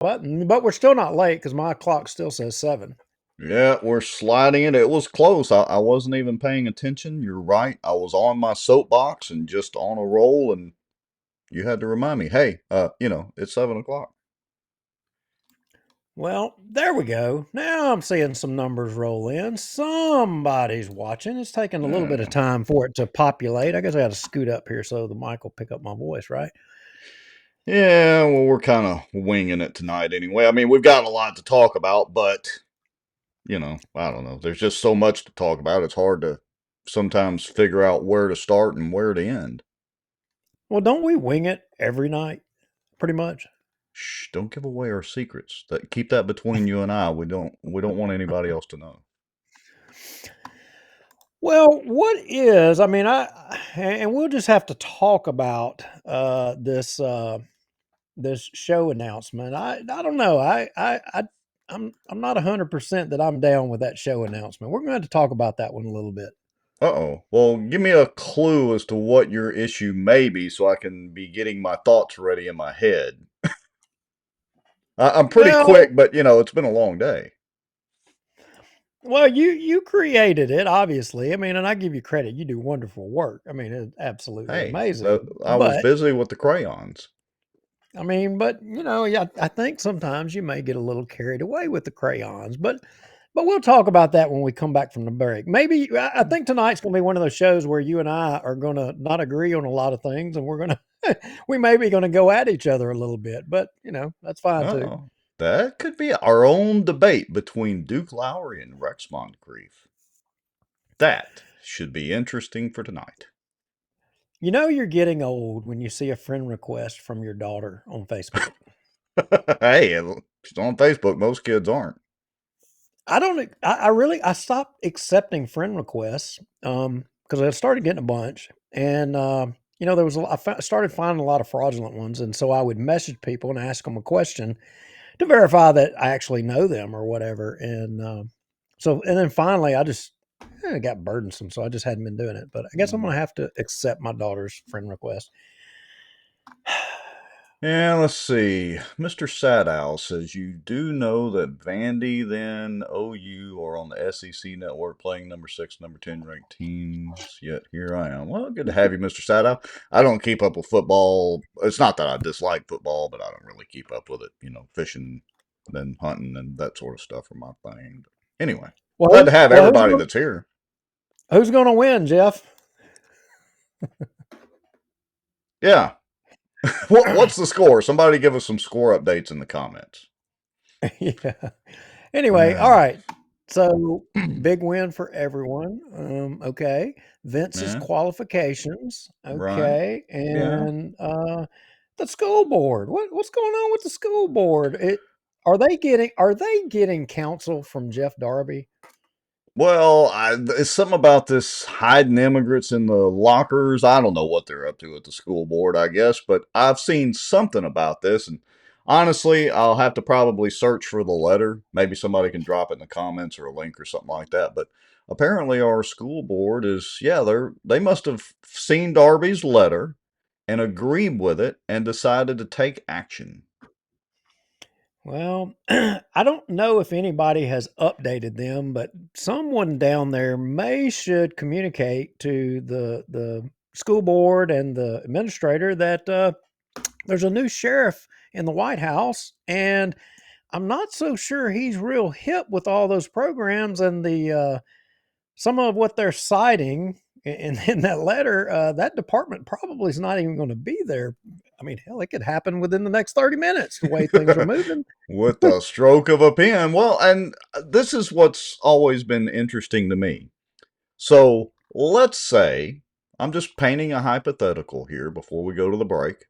button, but we're still not late because my clock still says 7. Yeah, we're sliding it. It was close. I wasn't even paying attention. You're right. I was on my soapbox and just on a roll, and you had to remind me, hey, it's 7 o'clock. Well, there we go. Now I'm seeing some numbers roll in. Somebody's watching. It's taking a little bit of Yeah. time for it to populate. I guess I got to scoot up here so the mic will pick up my voice, right? Yeah, well, we're kind of winging it tonight anyway. I mean, we've got a lot to talk about, but, I don't know. There's just so much to talk about. It's hard to sometimes figure out where to start and where to end. Well, don't we wing it every night, pretty much? Shh, don't give away our secrets. Keep that between you and I. We don't want anybody else to know. Well, what is? I mean, and we'll just have to talk about this show announcement. I don't know. I'm not 100% that I'm down with that show announcement. We're going to have to talk about that one a little bit. Uh-oh. Well, give me a clue as to what your issue may be so I can be getting my thoughts ready in my head. I'm pretty Well, quick, but it's been a long day. well, you created it, obviously. I mean, and I give you credit. You do wonderful work. I mean, it's absolutely Hey, amazing. I was But busy with the crayons. I mean, but yeah, I think sometimes you may get a little carried away with the crayons. But we'll talk about that when we come back from the break. Maybe I think tonight's going to be one of those shows where you and I are going to not agree on a lot of things, and we're going to we may be going to go at each other a little bit. But that's fine too. Uh-oh. That could be our own debate between Duke Lowry and Rex Moncrief. That should be interesting for tonight. You know you're getting old when you see a friend request from your daughter on Facebook. Hey, she's on Facebook. Most kids aren't. I don't. I really I stopped accepting friend requests because I started getting a bunch, and there was started finding a lot of fraudulent ones, and so I would message people and ask them a question to verify that I actually know them or whatever, and and then finally I just it got burdensome, so I just hadn't been doing it. But I guess I'm gonna have to accept my daughter's friend request. Yeah, let's see. Mr. Sadow says you do know that Vandy, then OU are on the SEC network playing number 6, number 10 ranked teams. Yet here I am. Well, good to have you, Mr. Sadow. I don't keep up with football. It's not that I dislike football, but I don't really keep up with it. Fishing, then hunting, and that sort of stuff are my thing. But anyway, glad to have Well, everybody that's here. who's going to win, Jeff? Yeah. What's the score? Somebody give us some score updates in the comments. Yeah. Anyway, all right. So big win for everyone. Okay. Vince's Yeah, qualifications. right. Okay. Yeah. And the school board. What's going on with the school board? Are they getting counsel from Jeff Darby? Well, it's something about this hiding immigrants in the lockers. I don't know what they're up to at the school board, I guess, but I've seen something about this. And honestly, I'll have to probably search for the letter. Maybe somebody can drop it in the comments or a link or something like that. But apparently, our school board they must have seen Darby's letter and agreed with it and decided to take action. Well, I don't know if anybody has updated them, but someone down there should communicate to the school board and the administrator that there's a new sheriff in the White House, and I'm not so sure he's real hip with all those programs and the some of what they're citing in that letter. That department probably is not even going to be there. I mean, hell, it could happen within the next 30 minutes the way things are moving. With the stroke of a pen. Well, and this is what's always been interesting to me. So let's say, I'm just painting a hypothetical here before we go to the break.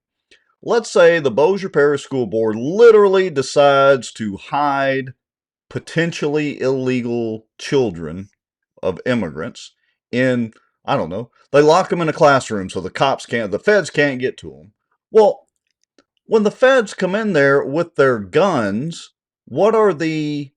Let's say the Bossier Parish School Board literally decides to hide potentially illegal children of immigrants in, I don't know, they lock them in a classroom so the feds can't get to them. Well, when the feds come in there with their guns, what are the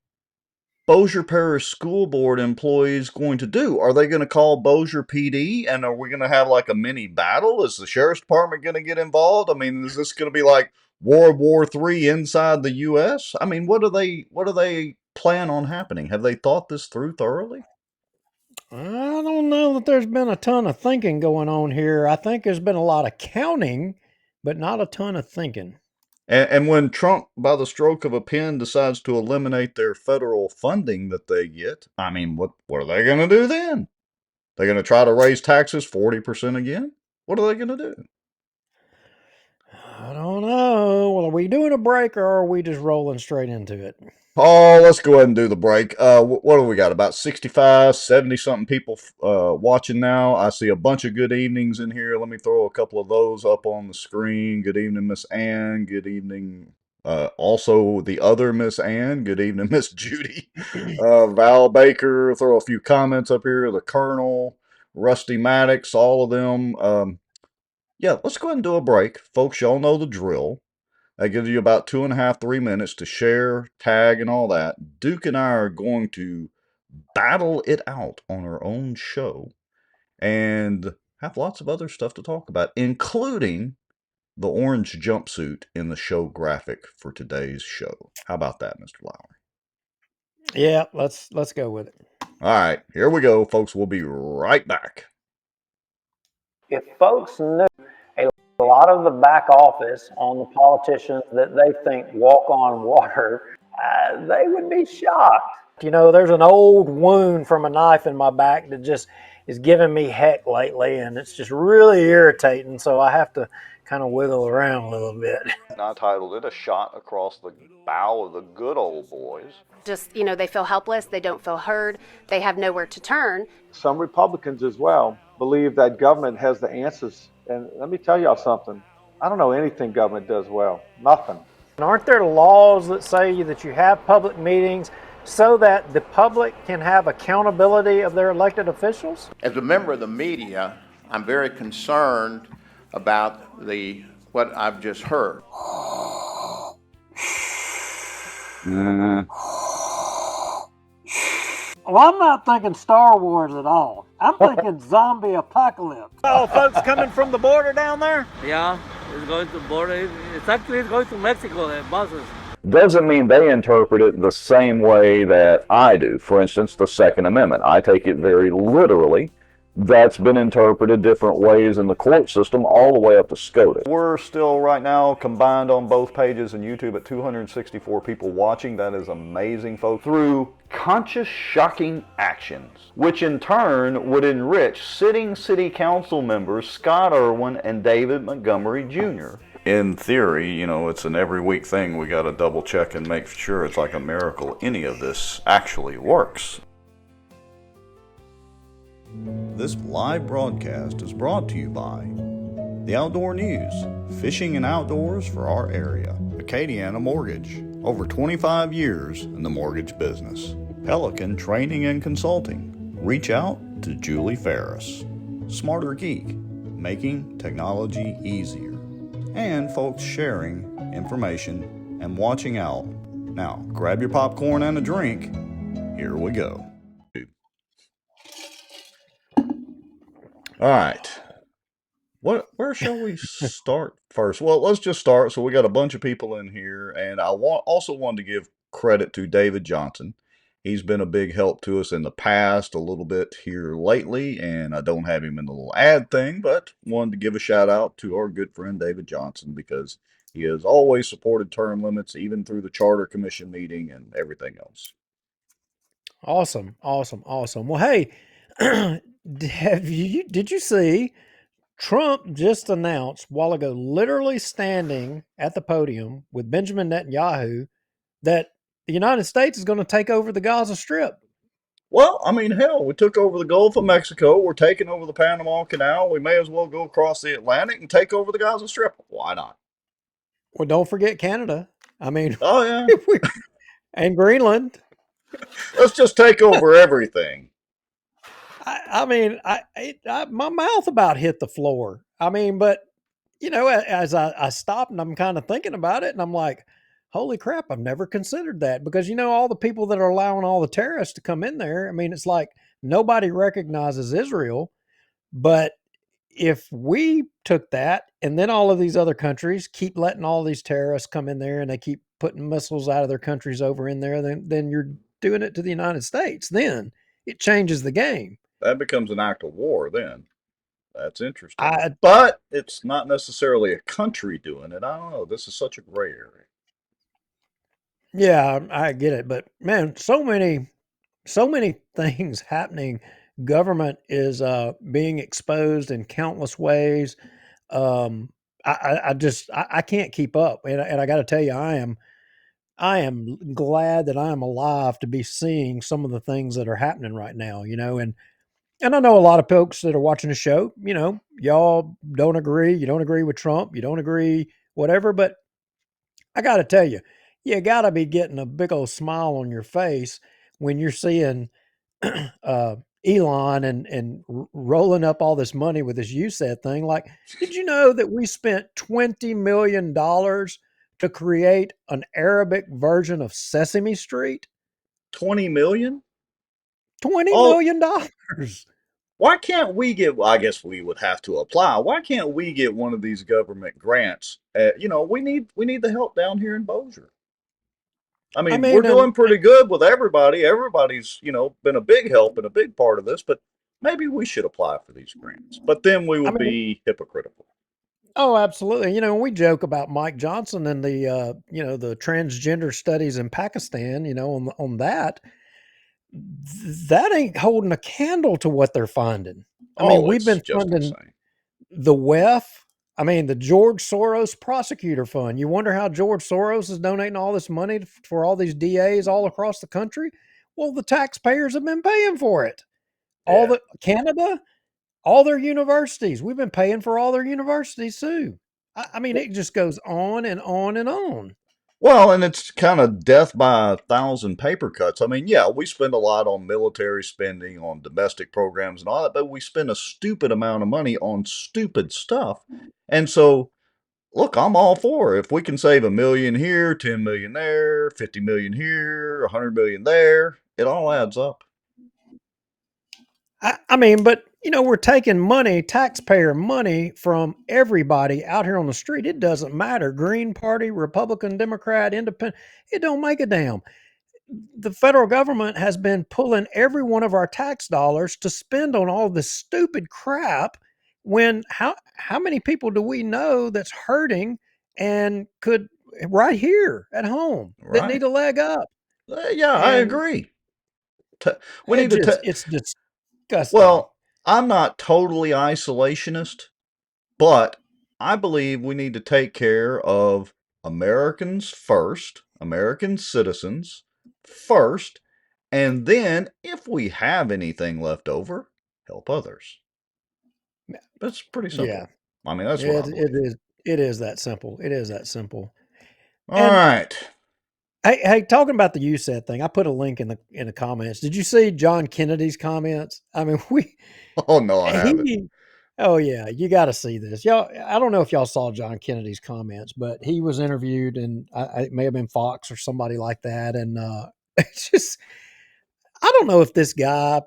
Bossier Parish School Board employees going to do? Are they going to call Bossier PD and are we going to have like a mini battle? Is the sheriff's department going to get involved? I mean, is this going to be like World War III inside the U.S.? I mean, what do they plan on happening? Have they thought this through thoroughly? I don't know that there's been a ton of thinking going on here. I think there's been a lot of counting, but not a ton of thinking. And when Trump, by the stroke of a pen, decides to eliminate their federal funding that they get, I mean, what are they going to do then? They're going to try to raise taxes 40% again? What are they going to do? I don't know. Well, are we doing a break or are we just rolling straight into it? Oh, let's go ahead and do the break. What do we got? About 65, 70 something people watching now. I see a bunch of good evenings in here. Let me throw a couple of those up on the screen. Good evening, Miss Ann. Good evening. Also, the other Miss Ann. Good evening, Miss Judy. Val Baker. Throw a few comments up here. The Colonel, Rusty Maddox, all of them. Yeah, let's go ahead and do a break. Folks, y'all know the drill. That gives you about 2.5, 3 minutes to share, tag, and all that. Duke and I are going to battle it out on our own show and have lots of other stuff to talk about, including the orange jumpsuit in the show graphic for today's show. How about that, Mr. Lowry? Yeah, let's go with it. All right, here we go, folks. We'll be right back. If folks knew a lot of the back office on the politicians that they think walk on water, they would be shocked. You know, there's an old wound from a knife in my back that just is giving me heck lately, and it's just really irritating. So I have to kind of wiggle around a little bit. I titled it A Shot Across the Bow of the Good Old Boys. Just, they feel helpless, they don't feel heard, they have nowhere to turn. Some Republicans as well believe that government has the answers. And let me tell y'all something. I don't know anything government does well. Nothing. Aren't there laws that say that you have public meetings so that the public can have accountability of their elected officials? As a member of the media, I'm very concerned about what I've just heard. Well, I'm not thinking Star Wars at all. I'm thinking zombie apocalypse. Oh, folks coming from the border down there? Yeah, it's going to border. It's going to Mexico, buses. Doesn't mean they interpret it the same way that I do. For instance, the Second Amendment. I take it very literally. That's been interpreted different ways in the court system all the way up to SCOTUS. We're still right now combined on both pages and YouTube at 264 people watching. That is amazing, folks. Through conscious, shocking actions, which in turn would enrich sitting city council members Scott Irwin and David Montgomery Jr. In theory, it's an every week thing. We got to double check and make sure it's like a miracle any of this actually works. This live broadcast is brought to you by the Outdoor News, fishing and outdoors for our area. Acadiana Mortgage, over 25 years in the mortgage business. Pelican Training and Consulting. Reach out to Julie Ferris. Smarter Geek, making technology easier. And folks sharing information and watching out. Now, grab your popcorn and a drink. Here we go. All right. Where shall we start first? Well, let's just start. So we got a bunch of people in here, and I also wanted to give credit to David Johnson. He's been a big help to us in the past, a little bit here lately, and I don't have him in the little ad thing, but wanted to give a shout out to our good friend David Johnson because he has always supported term limits, even through the Charter Commission meeting and everything else. Awesome. Well, hey, did you see Trump just announced a while ago, literally standing at the podium with Benjamin Netanyahu, that the United States is going to take over the Gaza Strip? Well, I mean, hell, we took over the Gulf of Mexico. We're taking over the Panama Canal. We may as well go across the Atlantic and take over the Gaza Strip. Why not? Well, don't forget Canada. I mean, Oh, yeah. and Greenland. Let's just take over everything. I mean, my mouth about hit the floor. I mean, but as I stopped and I'm kind of thinking about it, and I'm like, holy crap, I've never considered that, because all the people that are allowing all the terrorists to come in there. I mean, it's like nobody recognizes Israel, but if we took that and then all of these other countries keep letting all these terrorists come in there and they keep putting missiles out of their countries over in there, then you're doing it to the United States. Then it changes the game. That becomes an act of war then. That's interesting. I But it's not necessarily a country doing it. I don't know. This is such a gray area. Yeah, I get it, but man, so many things happening. Government is being exposed in countless ways. Um, I can't keep up, and I got to tell you, I am glad that I am alive to be seeing some of the things that are happening right now. And I know a lot of folks that are watching the show. Y'all don't agree. You don't agree with Trump. You don't agree, whatever. But I got to tell you, you got to be getting a big old smile on your face when you're seeing Elon and rolling up all this money with this USAID thing. Like, did you know that we spent $20 million to create an Arabic version of Sesame Street? 20 million? $20 Oh, million. why can't we get, well, I guess we would have to apply. Why can't we get one of these government grants? We need the help down here in Bossier. I I mean, we're mean, doing pretty good with everybody. Everybody's, been a big help and a big part of this, but maybe we should apply for these grants. But then we I would mean, be hypocritical. oh, absolutely. We joke about Mike Johnson and the transgender studies in Pakistan, on that. That ain't holding a candle to what they're funding. I mean, Oh, we've it's been just funding insane. the WEF. I mean, the George Soros Prosecutor Fund. You wonder how George Soros is donating all this money for all these DAs all across the country? Well, the taxpayers have been paying for it. All Yeah. the Canada, all their universities. We've been paying for all their universities too. I mean, it just goes on and on and on. Well, and it's kind of death by a thousand paper cuts. I mean, yeah, we spend a lot on military spending, on domestic programs and all that, but we spend a stupid amount of money on stupid stuff. And so, look, I'm all for it. If we can save 1 million here, 10 million there, 50 million here, 100 million there, it all adds up. I mean, but we're taking money, taxpayer money from everybody out here on the street. It doesn't matter. Green Party, Republican, Democrat, Independent. It don't make a damn. The federal government has been pulling every one of our tax dollars to spend on all this stupid crap. When how many people do we know that's hurting and could right here at home that Right? need a leg up? Yeah, I And agree. We need to. it's disgusting. Well, I'm not totally isolationist, but I believe we need to take care of Americans first, American citizens first, and then if we have anything left over, help others. That's pretty Yeah, simple. I mean, that's what I it believe. is. It is that simple. It is that simple. All And right. hey, talking about the USAID thing, I put a link in the comments. Did you see John Kennedy's comments? I mean, Oh, no, I haven't. he. Oh yeah, you got to see this, y'all. I don't know if y'all saw John Kennedy's comments, but he was interviewed, and it may have been Fox or somebody like that, and it's just I don't know if this guy,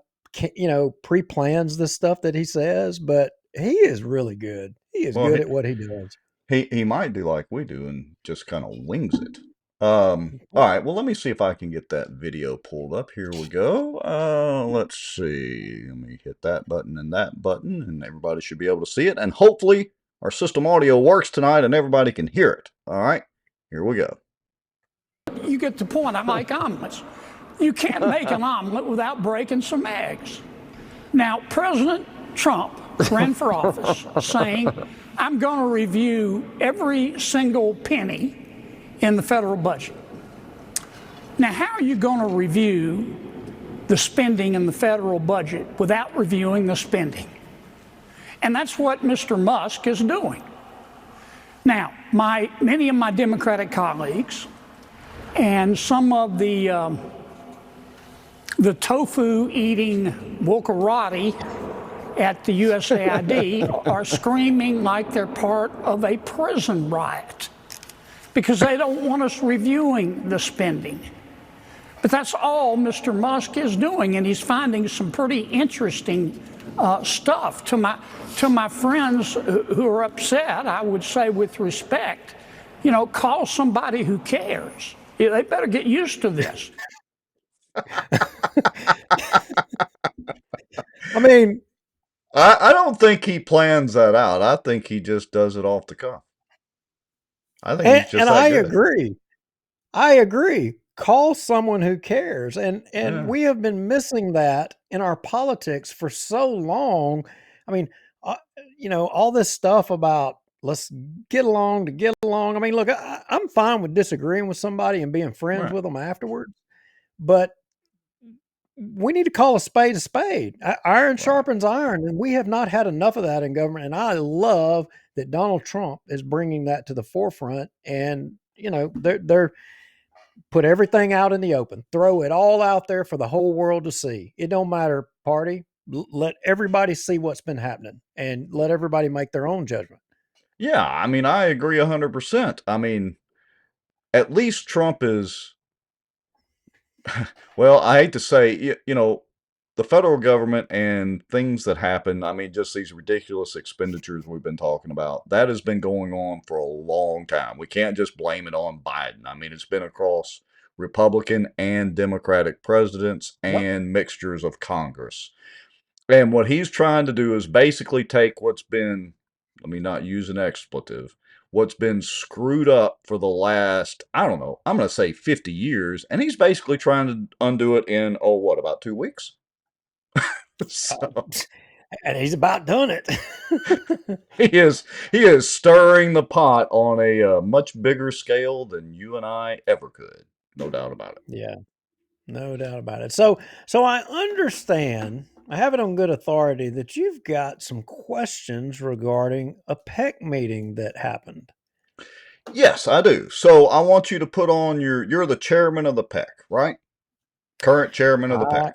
pre-plans the stuff that he says, but he is really good. He is Well, good at what he does. he might do like we do and just kind of wings it. All right, well, let me see if I can get that video pulled up. Here we go. Let's see. Let me hit that button, and everybody should be able to see it. And hopefully our system audio works tonight and everybody can hear it. All right, here we go. You get the point. I like omelets. You can't make an omelet without breaking some eggs. Now, President Trump ran for office saying, I'm going to review every single penny in the federal budget. Now, how are you going to review the spending in the federal budget without reviewing the spending? And that's what Mr. Musk is doing. Now, many of my Democratic colleagues and some of the tofu-eating wokarati at the USAID are screaming like they're part of a prison riot because they don't want us reviewing the spending. But that's all Mr. Musk is doing, and he's finding some pretty interesting stuff. To my friends who are upset, I would say with respect, call somebody who cares. They better get used to this. I mean, I don't think he plans that out. I think he just does it off the cuff. I think he's just and that I good. agree. I agree. Call someone who cares. And Yeah. we have been missing that in our politics for so long. I mean, all this stuff about let's get along to get along. I mean, look, I'm fine with disagreeing with somebody and being friends Right. with them afterwards, but we need to call a spade a spade. Iron sharpens iron, and we have not had enough of that in government. And I love that Donald Trump is bringing that to the forefront. And they're put everything out in the open, throw it all out there for the whole world to see. It don't matter party. Let everybody see what's been happening, and let everybody make their own judgment. Yeah, I mean, I agree 100%. I mean, at least Trump is, well, I hate to say, the federal government and things that happen, I mean, just these ridiculous expenditures we've been talking about, that has been going on for a long time. We can't just blame it on Biden. I mean, it's been across Republican and Democratic presidents Yep. and mixtures of Congress. And what he's trying to do is basically take what's been, let me not use an expletive, what's been screwed up for the last, I don't know, I'm going to say 50 years, and he's basically trying to undo it in, about 2 weeks? So And he's about done it. he is stirring the pot on a much bigger scale than you and I ever could. No doubt about it. Yeah, no doubt about it. So I understand, I have it on good authority that you've got some questions regarding a PEC meeting that happened. Yes, I do. So I want you to put on you're the chairman of the PEC, right? Current chairman of the PEC.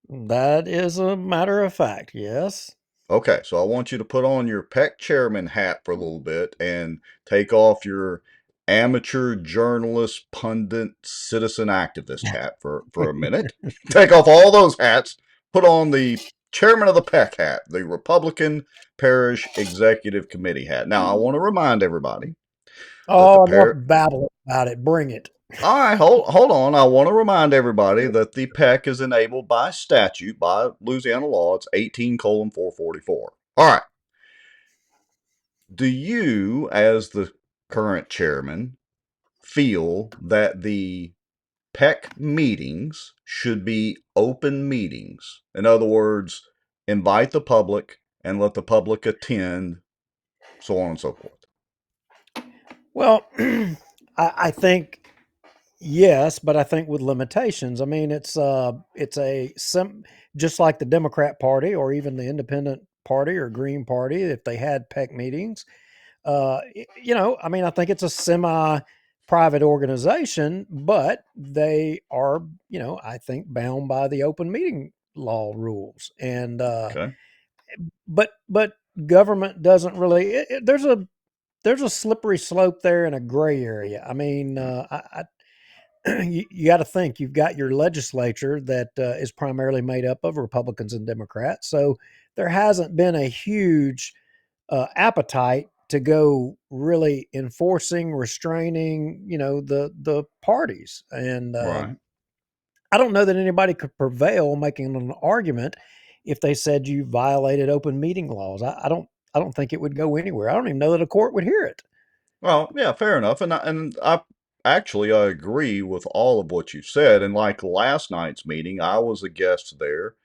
That is a matter of fact, yes. Okay, so I want you to put on your PEC chairman hat for a little bit and take off your amateur journalist, pundit, citizen activist hat for a minute. Take off all those hats, put on the chairman of the PEC hat, the Republican Parish Executive Committee hat. Now, I want to remind everybody that Enough babble about it. Bring it. all right, hold on. I want to remind everybody that the PEC is enabled by statute, by Louisiana law. It's 18:444. All right. Do you, as the current chairman, feel that the PEC meetings should be open meetings? In other words, invite the public and let the public attend, so on and so forth. Well, I think yes, but I think with limitations. I mean, it's just like the Democrat Party or even the Independent Party or Green Party, if they had PEC meetings. I mean, I think it's a semi-private organization, but they are, I think bound by the open meeting law rules. And Okay. but government doesn't really. There's a slippery slope there and a gray area. I mean, you got to think you've got your legislature that is primarily made up of Republicans and Democrats. So there hasn't been a huge appetite to go really enforcing, restraining, the parties. And Right. I don't know that anybody could prevail making an argument if they said you violated open meeting laws. I don't think it would go anywhere. I don't even know that a court would hear it. Well, yeah, fair enough. And I actually I agree with all of what you said. And like last night's meeting, I was a guest there,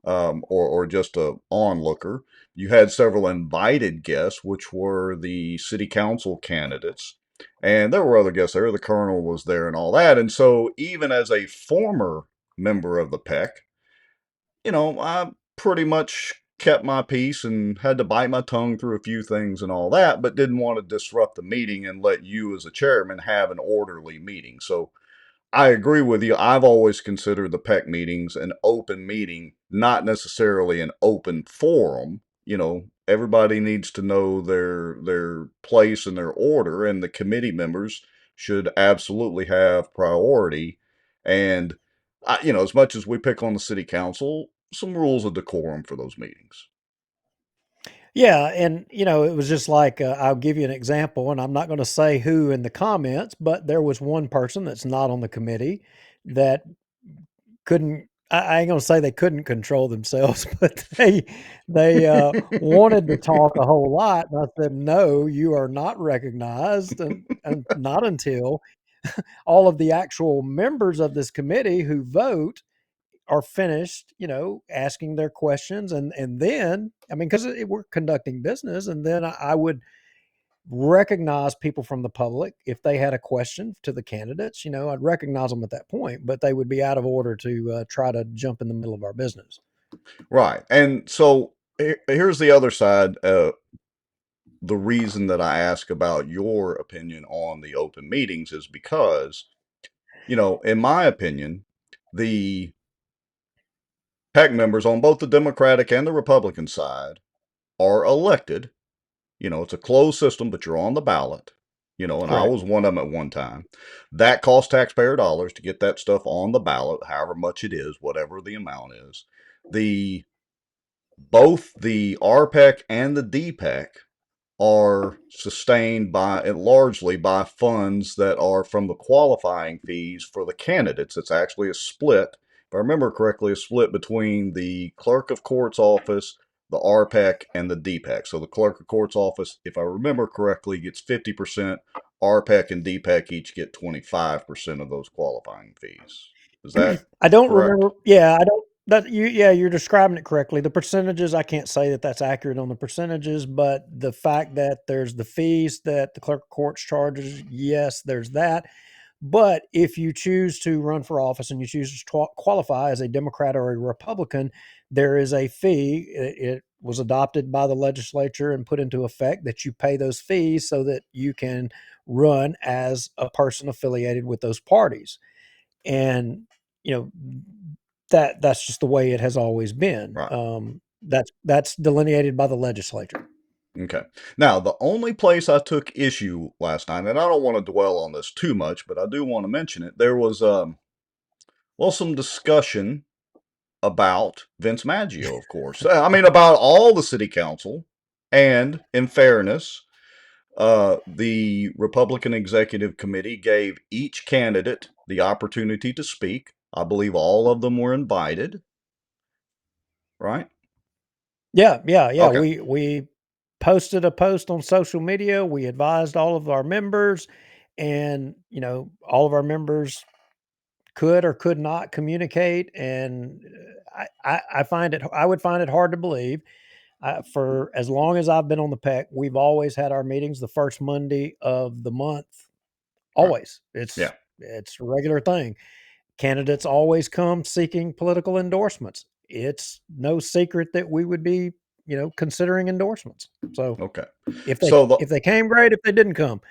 or just a onlooker. You had several invited guests, which were the city council candidates, and there were other guests there. The colonel was there and all that. And so, even as a former member of the PEC, I pretty much kept my peace and had to bite my tongue through a few things and all that, but didn't want to disrupt the meeting and let you, as a chairman, have an orderly meeting. So I agree with you. I've always considered the PEC meetings an open meeting, not necessarily an open forum. Everybody needs to know their place and their order, and the committee members should absolutely have priority. And as much as we pick on the city council, some rules of decorum for those meetings. Yeah, and it was just like I'll give you an example, and I'm not going to say who in the comments, but there was one person that's not on the committee that couldn't. I ain't going to say they couldn't control themselves, but they wanted to talk a whole lot, and I said, "No, you are not recognized, and not until all of the actual members of this committee who vote are finished, asking their questions, and then, I mean, because we're conducting business, and then I would recognize people from the public if they had a question to the candidates. I'd recognize them at that point, but they would be out of order to try to jump in the middle of our business. Right. And so here's the other side. The reason that I ask about your opinion on the open meetings is because, in my opinion, the PAC members on both the Democratic and the Republican side are elected. It's a closed system, but you're on the ballot. And I Correct. was one of them at one time. That costs taxpayer dollars to get that stuff on the ballot, however much it is, whatever the amount is. Both the RPEC and the DPEC are sustained largely by funds that are from the qualifying fees for the candidates. It's actually a split, if I remember correctly, a split between the clerk of court's office, the RPEC, and the DPEC. So the clerk of court's office, if I remember correctly, gets 50%. RPEC and DPEC each get 25% of those qualifying fees. Is that I don't correct? remember. Yeah, I don't. You're describing it correctly. The percentages, I can't say that that's accurate on the percentages, but the fact that there's the fees that the clerk of courts charges, yes, there's that. But if you choose to run for office and you choose to qualify as a Democrat or a Republican, there is a fee. It was adopted by the legislature and put into effect that you pay those fees so that you can run as a person affiliated with those parties. And you know that's just the way it has always been. Right. That's delineated by the legislature. Okay. Now, the only place I took issue last night, and I don't want to dwell on this too much, but I do want to mention it. There was, some discussion about Vince Maggio, of course. I mean, about all the city council, and in fairness, the Republican Executive Committee gave each candidate the opportunity to speak. I believe all of them were invited, right? Yeah. Okay. We posted a post on social media. We advised all of our members, and all of our members could or could not communicate. And I would find it hard to believe. For as long as I've been on the PEC, we've always had our meetings the first Monday of the month. Right. Always. Yeah. It's a regular thing. Candidates always come seeking political endorsements. It's no secret that we would be, considering endorsements. So Okay. if they So if they came, great. If they didn't come,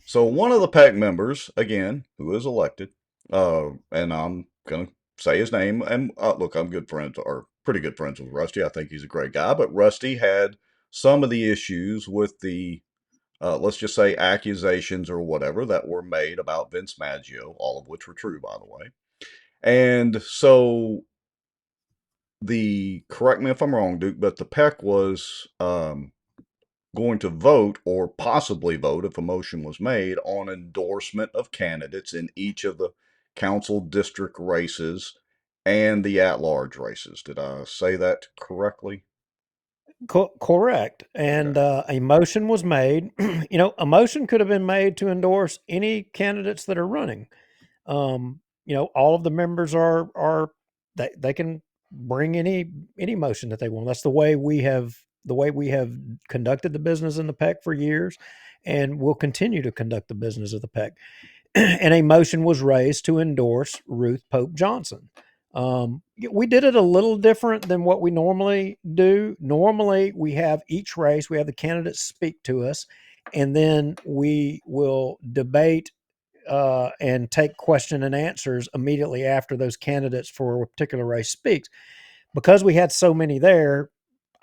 So one of the PAC members, again, who is elected, and I'm going to say his name, and look, I'm good friends, or pretty good friends with Rusty. I think he's a great guy, but Rusty had some of the issues with the, let's just say, accusations or whatever that were made about Vince Maggio, all of which were true, by the way. And so correct me if I'm wrong, Duke, but the PEC was going to vote or possibly vote if a motion was made on endorsement of candidates in each of the council district races and the at-large races. Did I say that correctly? correct. And Okay. a motion was made. A motion could have been made to endorse any candidates that are running. All of the members are they can bring any motion that they want. That's the way we have conducted the business in the PEC for years, and we'll continue to conduct the business of the PEC. And a motion was raised to endorse Ruth Pope Johnson. We did it a little different than what we normally do. Normally, we have each race, we have the candidates speak to us, and then we will debate and take question and answers immediately after those candidates for a particular race speaks. Because we had so many there,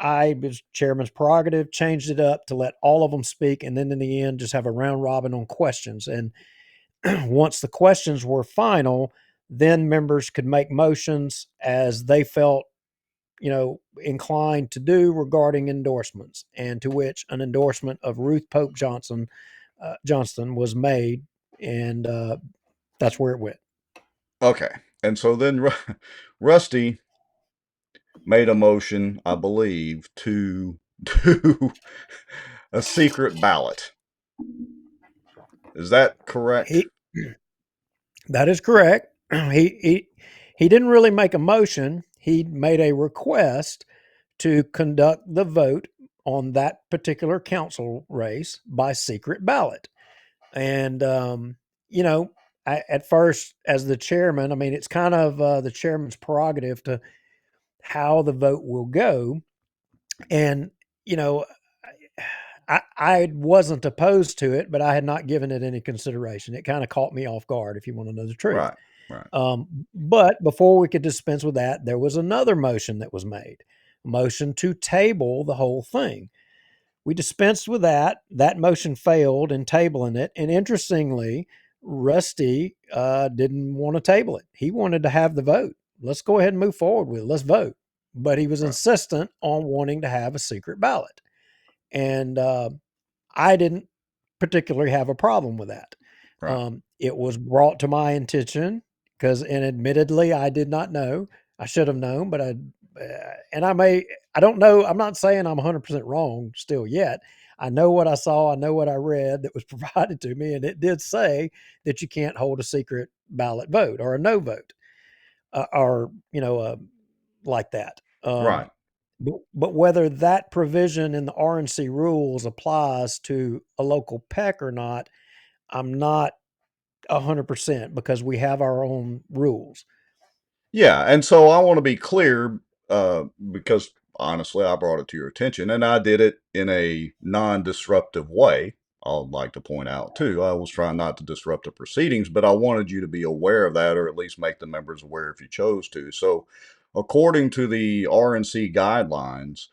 I, as chairman's prerogative, changed it up to let all of them speak, and then in the end, just have a round robin on questions. And once the questions were final, then members could make motions as they felt, inclined to do regarding endorsements, and to which an endorsement of Ruth Pope Johnston was made, and that's where it went. Okay. And so then Rusty made a motion, I believe, to do a secret ballot. Is that correct? That is correct. He didn't really make a motion. He made a request to conduct the vote on that particular council race by secret ballot. And, at first, as the chairman, I mean, it's kind of the chairman's prerogative to how the vote will go. And, I wasn't opposed to it, but I had not given it any consideration. It kind of caught me off guard, if you want to know the truth. Right. But before we could dispense with that, there was another motion that was made, a motion to table the whole thing. We dispensed with that. That motion failed in tabling it. And interestingly, Rusty didn't want to table it. He wanted to have the vote. Let's go ahead and move forward with it. Let's vote. But he was insistent on wanting to have a secret ballot. And I didn't particularly have a problem with that. Right. It was brought to my attention and admittedly, I did not know. I should have known, but I don't know. I'm not saying I'm 100% wrong still yet. I know what I saw. I know what I read that was provided to me, and it did say that you can't hold a secret ballot vote or a no vote, like that. Right. But whether that provision in the RNC rules applies to a local PEC or not, I'm not 100% because we have our own rules. Yeah, and so I want to be clear because honestly, I brought it to your attention, and I did it in a non-disruptive way. I'd like to point out too, I was trying not to disrupt the proceedings, but I wanted you to be aware of that, or at least make the members aware if you chose to. So, according to the RNC guidelines,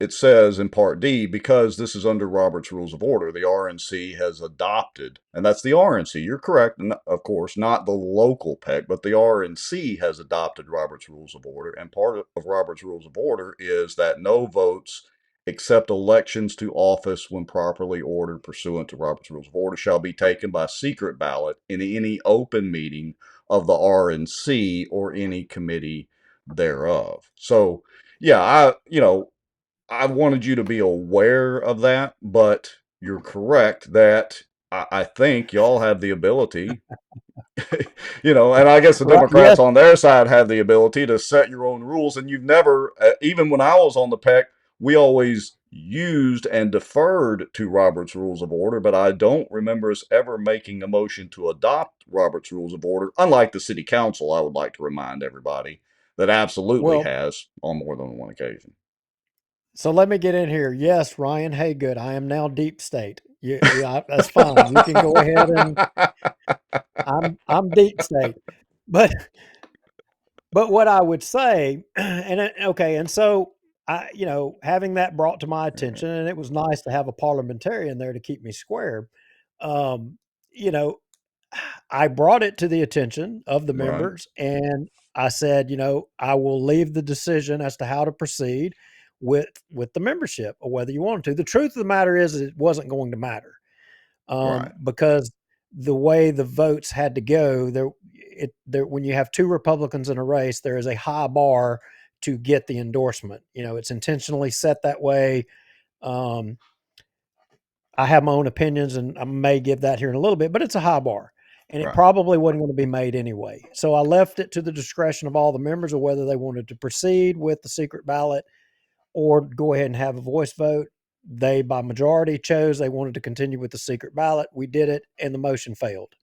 it says in Part D, because this is under Robert's Rules of Order, the RNC has adopted, and that's the RNC, you're correct, and of course, not the local PEC, but the RNC has adopted Robert's Rules of Order, and part of Robert's Rules of Order is that no votes except elections to office when properly ordered pursuant to Robert's Rules of Order shall be taken by secret ballot in any open meeting of the RNC or any committee thereof. So, yeah, I wanted you to be aware of that, but you're correct that I think y'all have the ability, and I guess the Democrats Yes. on their side have the ability to set your own rules. And you've never, even when I was on the PEC, we always used and deferred to Robert's Rules of Order, but I don't remember us ever making a motion to adopt Robert's Rules of Order, unlike the City Council, I would like to remind everybody, that absolutely has on more than one occasion. So let me get in here. Yes, Ryan Haygood, I am now deep state. Yeah, that's fine. You can go ahead and I'm deep state. But what I would say, and so having that brought to my attention, and it was nice to have a parliamentarian there to keep me square. You know, I brought it to the attention of the members, and I said, I will leave the decision as to how to proceed with the membership or whether you want to. The truth of the matter is it wasn't going to matter because the way the votes had to go, when you have two Republicans in a race, there is a high bar to get the endorsement. It's intentionally set that way. I have my own opinions, and I may give that here in a little bit, but it's a high bar. And it probably wasn't going to be made anyway. So I left it to the discretion of all the members of whether they wanted to proceed with the secret ballot or go ahead and have a voice vote. They, by majority, chose they wanted to continue with the secret ballot. We did it, and the motion failed.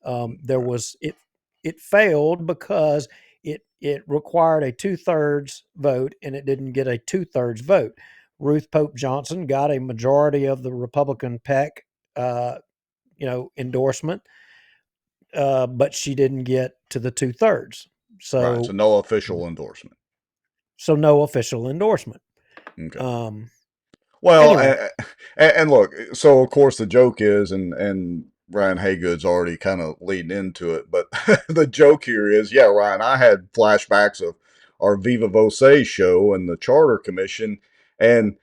It failed because it required a 2/3 vote, and it didn't get a 2/3 vote. Ruth Pope Johnson got a majority of the Republican PEC, endorsement, but she didn't get to the 2/3. So no official endorsement. So no official endorsement. Okay. Well, anyway. And look, so of course the joke is, and Ryan Haygood's already kind of leading into it, but the joke here is, yeah, Ryan, I had flashbacks of our Viva Voce show and the Charter Commission, and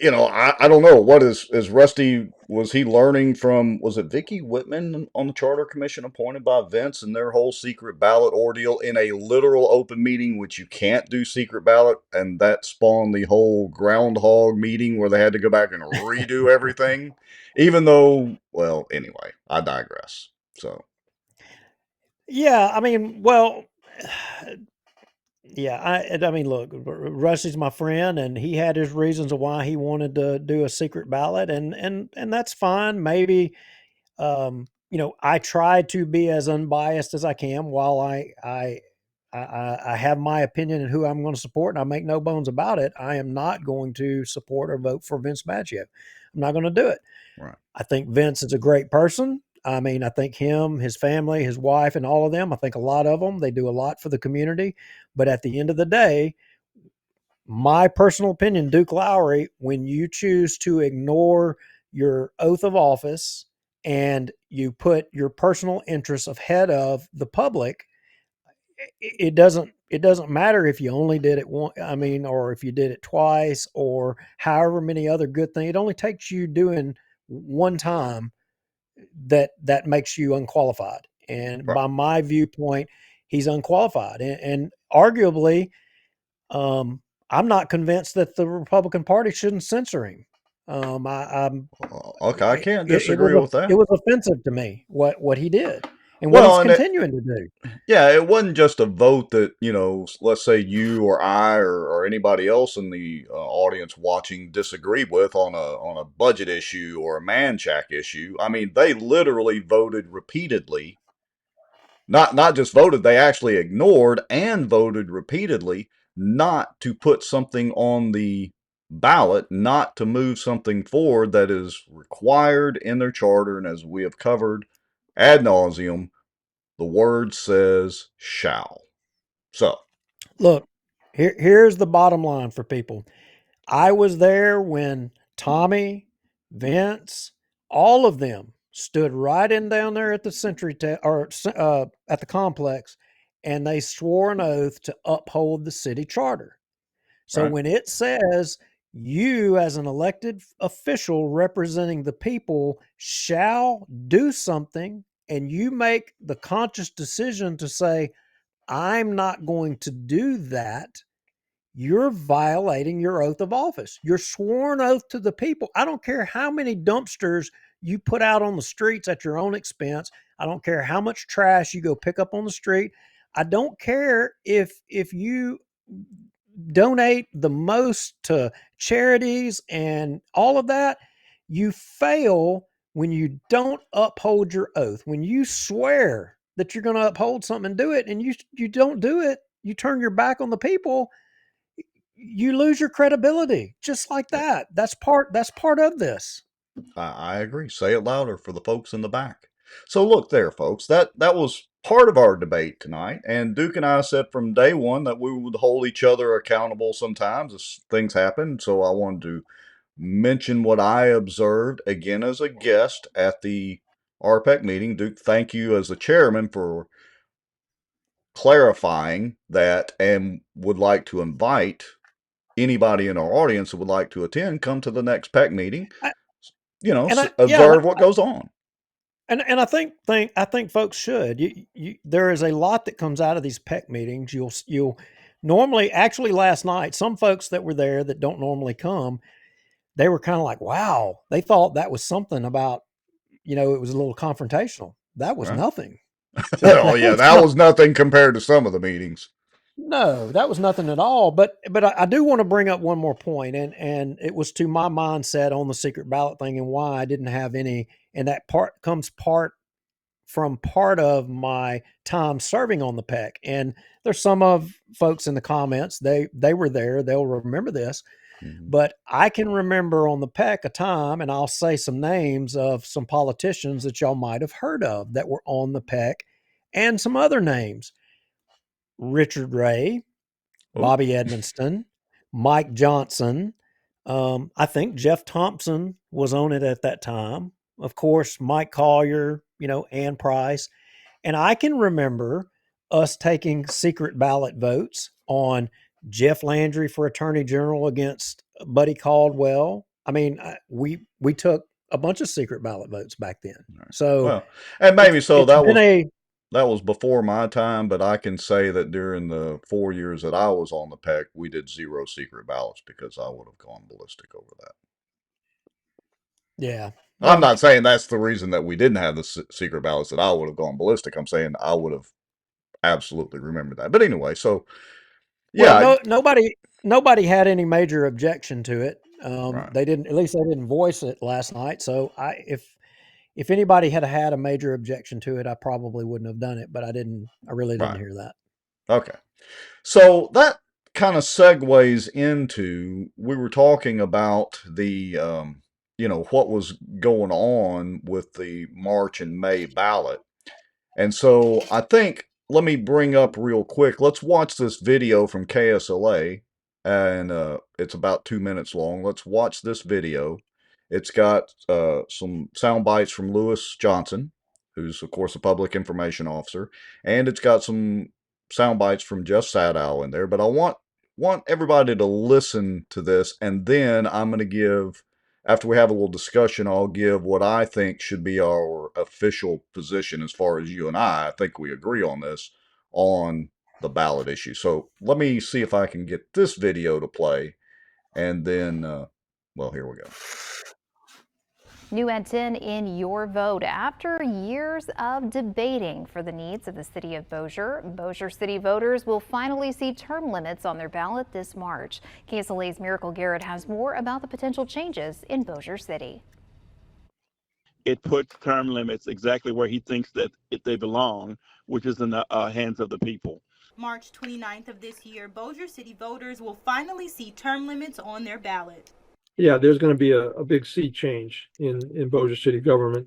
I don't know what is Rusty. Was he learning from? Was it Vicky Whitman on the Charter Commission appointed by Vince and their whole secret ballot ordeal in a literal open meeting, which you can't do secret ballot, and that spawned the whole groundhog meeting where they had to go back and redo everything. Even though, well, anyway, I digress. So Yeah, I mean, well, yeah, I mean, look, Rusty's my friend, and he had his reasons of why he wanted to do a secret ballot, and that's fine. Maybe, I try to be as unbiased as I can while I have my opinion and who I'm going to support, and I make no bones about it. I am not going to support or vote for Vince Maggio. I'm not going to do it. right, I think Vince is a great person. I mean, I think him, his family, his wife, and all of them, I think a lot of them, they do a lot for the community. But at the end of the day, my personal opinion, Duke Lowry, when you choose to ignore your oath of office and you put your personal interests ahead of the public, it doesn't matter if you only did it one, I mean, or if you did it twice or however many other good things. It only takes you doing one time that makes you unqualified. And right. by my viewpoint, he's unqualified. And arguably, I'm not convinced that the Republican Party shouldn't censor him. Okay, I can't It disagree was with that. it was offensive to me what he did and what he's Well, and continuing to do. yeah, it wasn't just a vote that, let's say you or I or anybody else in the audience watching disagreed with on a budget issue or a Manchac issue. I mean, they literally voted repeatedly. Not just voted, they actually ignored and voted repeatedly not to put something on the ballot, not to move something forward that is required in their charter. And as we have covered ad nauseum, the word says shall. So, Look, here's the bottom line for people. I was there when Tommy, Vince, all of them stood right in down there at the at the complex, and they swore an oath to uphold the city charter. So right. when it says you, as an elected official representing the people, shall do something, and you make the conscious decision to say, I'm not going to do that, you're violating your oath of office, your sworn oath to the people. I don't care how many dumpsters you put out on the streets at your own expense. I don't care how much trash you go pick up on the street. I don't care if you donate the most to charities and all of that. You fail when you don't uphold your oath. When you swear that you're going to uphold something and do it, and you don't do it, you turn your back on the people, you lose your credibility just like Yep. that. That's part of this. I agree. Say it louder for the folks in the back. So look there, folks. That was part of our debate tonight. And Duke and I said from day one that we would hold each other accountable sometimes as things happen. So I wanted to mention what I observed again as a guest at the RPEC meeting. Duke, thank you as the chairman for clarifying that, and would like to invite anybody in our audience that would like to attend, come to the next PEC meeting, I, and I yeah, observe what goes on. and I think folks should. There is a lot that comes out of these PEC meetings. You'll normally, actually last night, some folks that were there that don't normally come, they were kind of like, wow, they thought that was something about, it was a little confrontational. That was Right? nothing. Oh yeah, That's that not, was nothing compared to some of the meetings. no, that was nothing at all. But I do want to bring up one more point, and it was to my mindset on the secret ballot thing and why I didn't have any. And that comes from part of my time serving on the PEC. And there's some of folks in the comments, they were there, they'll remember this. Mm-hmm. But I can remember on the PEC a time, and I'll say some names of some politicians that y'all might have heard of that were on the PEC, and some other names: Richard Ray, Oh, Bobby Edmonston, Mike Johnson. I think Jeff Thompson was on it at that time. of course, Mike Collier, Ann Price. And I can remember us taking secret ballot votes on Jeff Landry for Attorney General against Buddy Caldwell. I mean, we took a bunch of secret ballot votes back then. Right. So, well, and maybe so it's been that was before my time, but I can say that during the 4 years that I was on the PEC, we did 0 secret ballots because I would have gone ballistic over that. Yeah. I'm not saying that's the reason that we didn't have the secret ballots that I would have gone ballistic. I'm saying I would have absolutely remembered that. But anyway, so yeah. Well, nobody had any major objection to it. Right. They didn't, at least they didn't voice it last night. So if anybody had had a major objection to it, I probably wouldn't have done it, but I really didn't hear that. Okay. So that kind of segues into, we were talking about the, what was going on with the March and May ballot. And so I think, let me bring up real quick, let's watch this video from KSLA, and it's about 2 minutes long. Let's watch this video. It's got some sound bites from Lewis Johnson, who's, of course, a public information officer, and it's got some sound bites from Jeff Sadow in there. But I want everybody to listen to this, and then I'm going to give, after we have a little discussion, I'll give what I think should be our official position as far as you and I think we agree on this, on the ballot issue. So let me see if I can get this video to play, and then, well, here we go. New at 10 in your vote. After years of debating for the needs of the city of Bossier, Bossier City voters will finally see term limits on their ballot this March. KSLA's Miracle Garrett has more about the potential changes in Bossier City. It puts term limits exactly where he thinks that they belong, which is in the hands of the people. March 29th of this year, Bossier City voters will finally see term limits on their ballot. Yeah, there's going to be a big sea change in Bossier City government.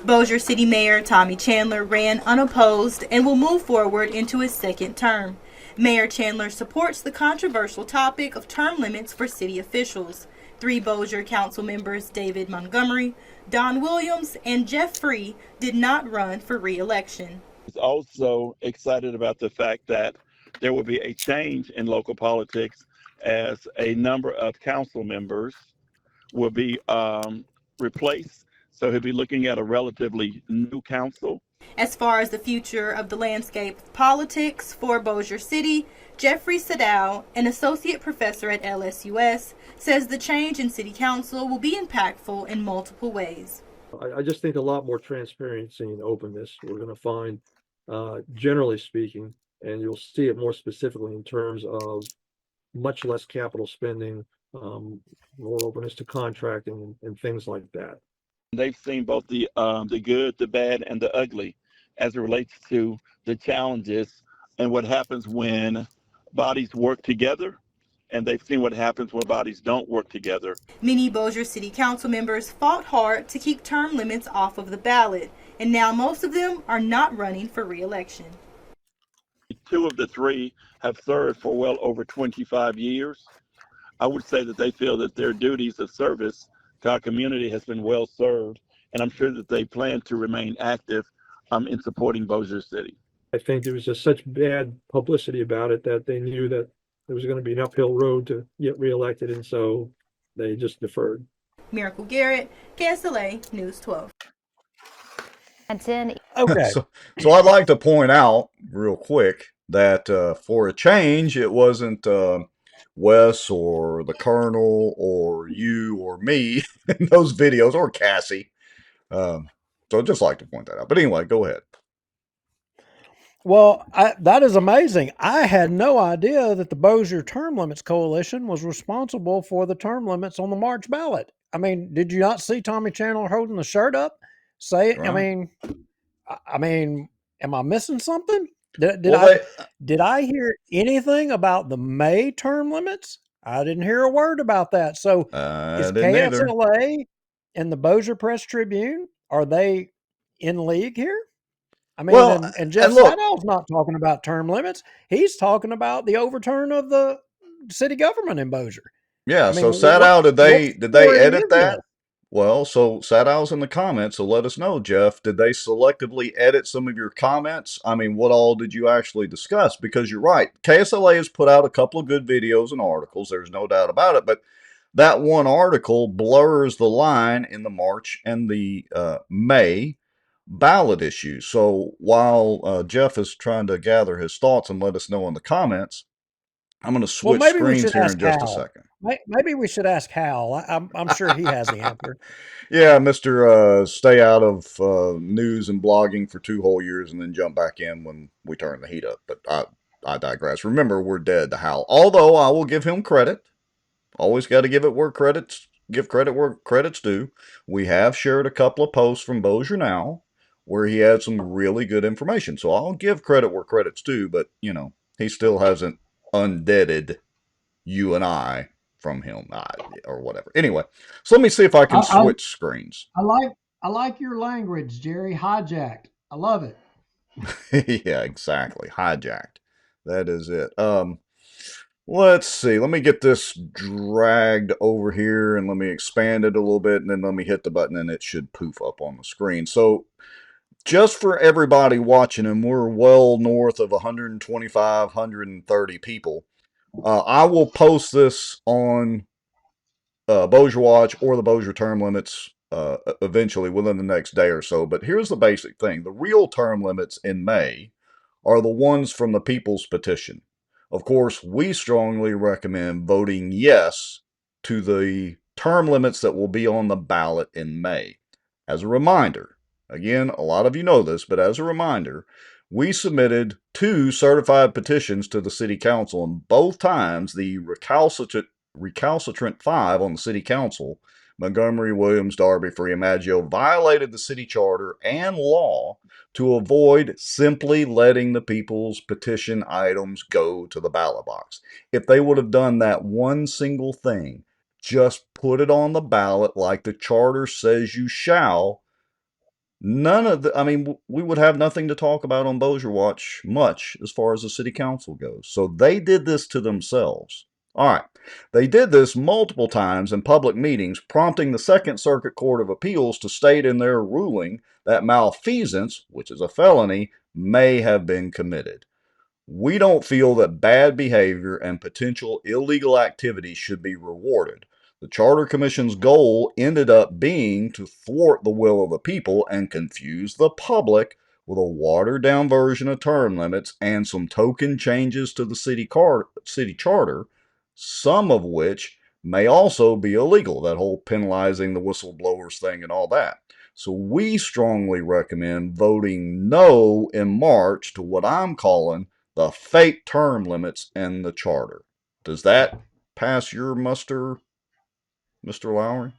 Bossier City Mayor Tommy Chandler ran unopposed and will move forward into his second term. Mayor Chandler supports the controversial topic of term limits for city officials. 3 Bossier council members, David Montgomery, Don Williams, and Jeff Free, did not run for re-election. He's also excited about the fact that there will be a change in local politics as a number of council members will be replaced. So he'll be looking at a relatively new council. As far as the future of the landscape of politics for Bossier City, Jeffrey Sadow, an associate professor at LSUS, says the change in city council will be impactful in multiple ways. I just think a lot more transparency and openness we're going to find, generally speaking, and you'll see it more specifically in terms of much less capital spending, more openness to contracting and things like that. They've seen both the good, the bad, and the ugly as it relates to the challenges and what happens when bodies work together, and they've seen what happens when bodies don't work together. Many Bossier City Council members fought hard to keep term limits off of the ballot, and now most of them are not running for re-election. 2 of the 3 have served for well over 25 years. I would say that they feel that their duties of service to our community has been well served, and I'm sure that they plan to remain active in supporting Bossier City. I think there was just such bad publicity about it that they knew that there was going to be an uphill road to get reelected, and so they just deferred. Miracle Garrett, KSLA News 12. At 10. Okay. So I'd like to point out real quick that for a change, it wasn't Wes or the Colonel or you or me in those videos, or Cassie. So I'd just like to point that out. But anyway, go ahead. Well, that is amazing. I had no idea that the Bossier Term Limits Coalition was responsible for the term limits on the March ballot. I mean, did you not see Tommy Chandler holding the shirt up? Say it. Right. I mean, am I missing something? Did I hear anything about the May term limits? I didn't hear a word about that. So is KSLA and the Bossier Press Tribune, are they in league here? I mean, and Jeff Sadow's not talking about term limits. He's talking about the overturn of the city government in Bossier. Yeah. So Sadow, did they edit that? Well, so Sad Owl's in the comments, so let us know, Jeff. Did they selectively edit some of your comments? I mean, what all did you actually discuss? Because you're right. KSLA has put out a couple of good videos and articles, there's no doubt about it, but that one article blurs the line in the March and the May ballot issues. So while Jeff is trying to gather his thoughts and let us know in the comments, I'm going to Well, switch maybe we screens should here ask in just a Hal. second. Maybe we should ask Hal. I'm sure he has the answer. Yeah, Mr. Stay out of news and blogging for 2 whole years and then jump back in when we turn the heat up. But I digress. Remember, we're dead to Hal. Although I will give him credit. Always got to give credit where credit's due. We have shared a couple of posts from Bossier now where he had some really good information. So I'll give credit where credit's due, but he still hasn't undeaded you and I from him or whatever. Anyway, so let me see if I can switch screens. I like your language, Jerry. Hijacked. I love it. Yeah, exactly. Hijacked. That is it. Let's see. Let me get this dragged over here and let me expand it a little bit, and then let me hit the button and it should poof up on the screen. So just for everybody watching, and we're well north of 125, 130 people, I will post this on Bossier Watch or the Bossier term limits eventually within the next day or so. But here's the basic thing. The real term limits in May are the ones from the People's Petition. Of course, we strongly recommend voting yes to the term limits that will be on the ballot in May. As a reminder, again, a lot of you know this, but as a reminder, we submitted 2 certified petitions to the City Council, and both times the recalcitrant 5 on the City Council, Montgomery, Williams, Darby, Free, and Maggio, violated the city charter and law to avoid simply letting the people's petition items go to the ballot box. If they would have done that one single thing, just put it on the ballot like the charter says you shall, we would have nothing to talk about on Bossier Watch much as far as the city council goes. So they did this to themselves. All right. They did this multiple times in public meetings, prompting the Second Circuit Court of Appeals to state in their ruling that malfeasance, which is a felony, may have been committed. We don't feel that bad behavior and potential illegal activity should be rewarded. The Charter Commission's goal ended up being to thwart the will of the people and confuse the public with a watered-down version of term limits and some token changes to the city charter, some of which may also be illegal, that whole penalizing the whistleblowers thing and all that. So we strongly recommend voting no in March to what I'm calling the fake term limits in the charter. Does that pass your muster, Mr. Lowry?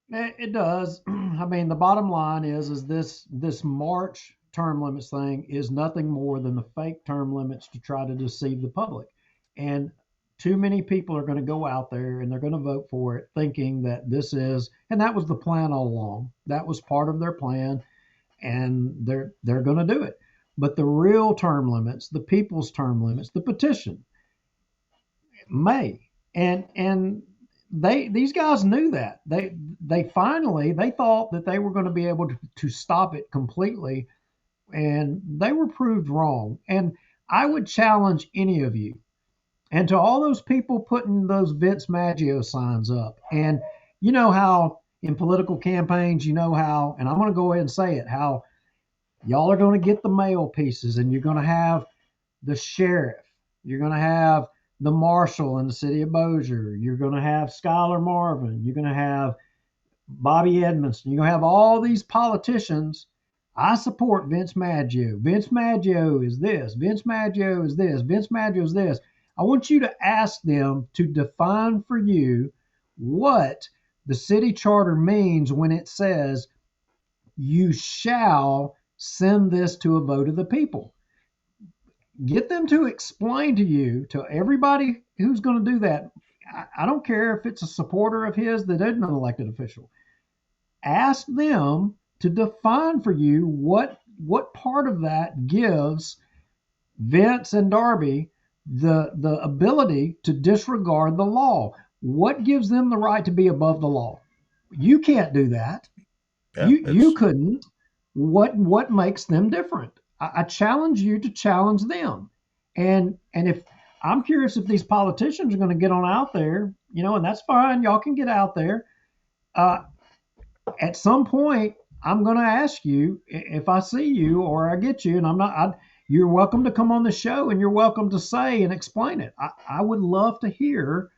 It does. I mean, the bottom line is this March term limits thing is nothing more than the fake term limits to try to deceive the public. And too many people are going to go out there and they're going to vote for it thinking that this is, and that was the plan all along. That was part of their plan, and they're going to do it. But the real term limits, the people's term limits, the petition, May. And these guys knew that. They finally thought that they were going to be able to stop it completely, and they were proved wrong. And I would challenge any of you, and to all those people putting those Vince Maggio signs up, and you know how in political campaigns, you know how, and I'm going to go ahead and say it, how y'all are going to get the mail pieces, and you're going to have the sheriff, you're going to have the marshal in the city of Bossier, you're going to have Skylar Marvin, you're going to have Bobby Edmondson, you're going to have all these politicians. I support Vince Maggio. Vince Maggio is this. Vince Maggio is this. Vince Maggio is this. I want you to ask them to define for you what the city charter means when it says you shall send this to a vote of the people. Get them to explain to you, to everybody who's going to do that. I don't care if it's a supporter of his that isn't an elected official. Ask them to define for you what part of that gives Vince and Darby the ability to disregard the law. What gives them the right to be above the law? you can't do that. Yeah, You couldn't. What makes them different? I challenge you to challenge them. And if I'm curious if these politicians are going to get on out there, and that's fine. Y'all can get out there. At some point, I'm going to ask you if I see you or I get you, and I'm not. You're welcome to come on the show, and you're welcome to say and explain it. I would love to hear,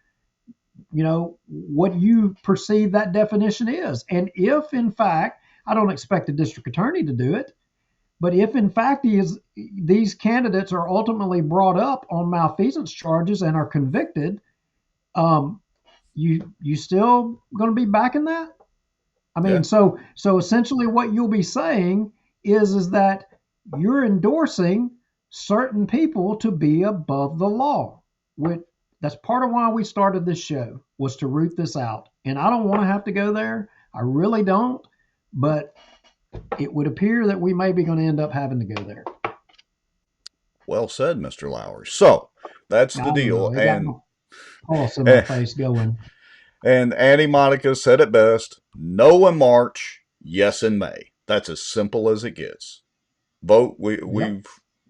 what you perceive that definition is, and if in fact, I don't expect the district attorney to do it, but if in fact these candidates are ultimately brought up on malfeasance charges and are convicted, you still going to be backing that? I mean, so essentially what you'll be saying is that you're endorsing certain people to be above the law. That's part of why we started this show, was to root this out. And I don't want to have to go there. I really don't. But it would appear that we may be going to end up having to go there. Well said, Mr. Lowry. So that's the deal. And pulse in my face going. And Annie Monica said it best: no in March, yes in May. That's as simple as it gets. Vote.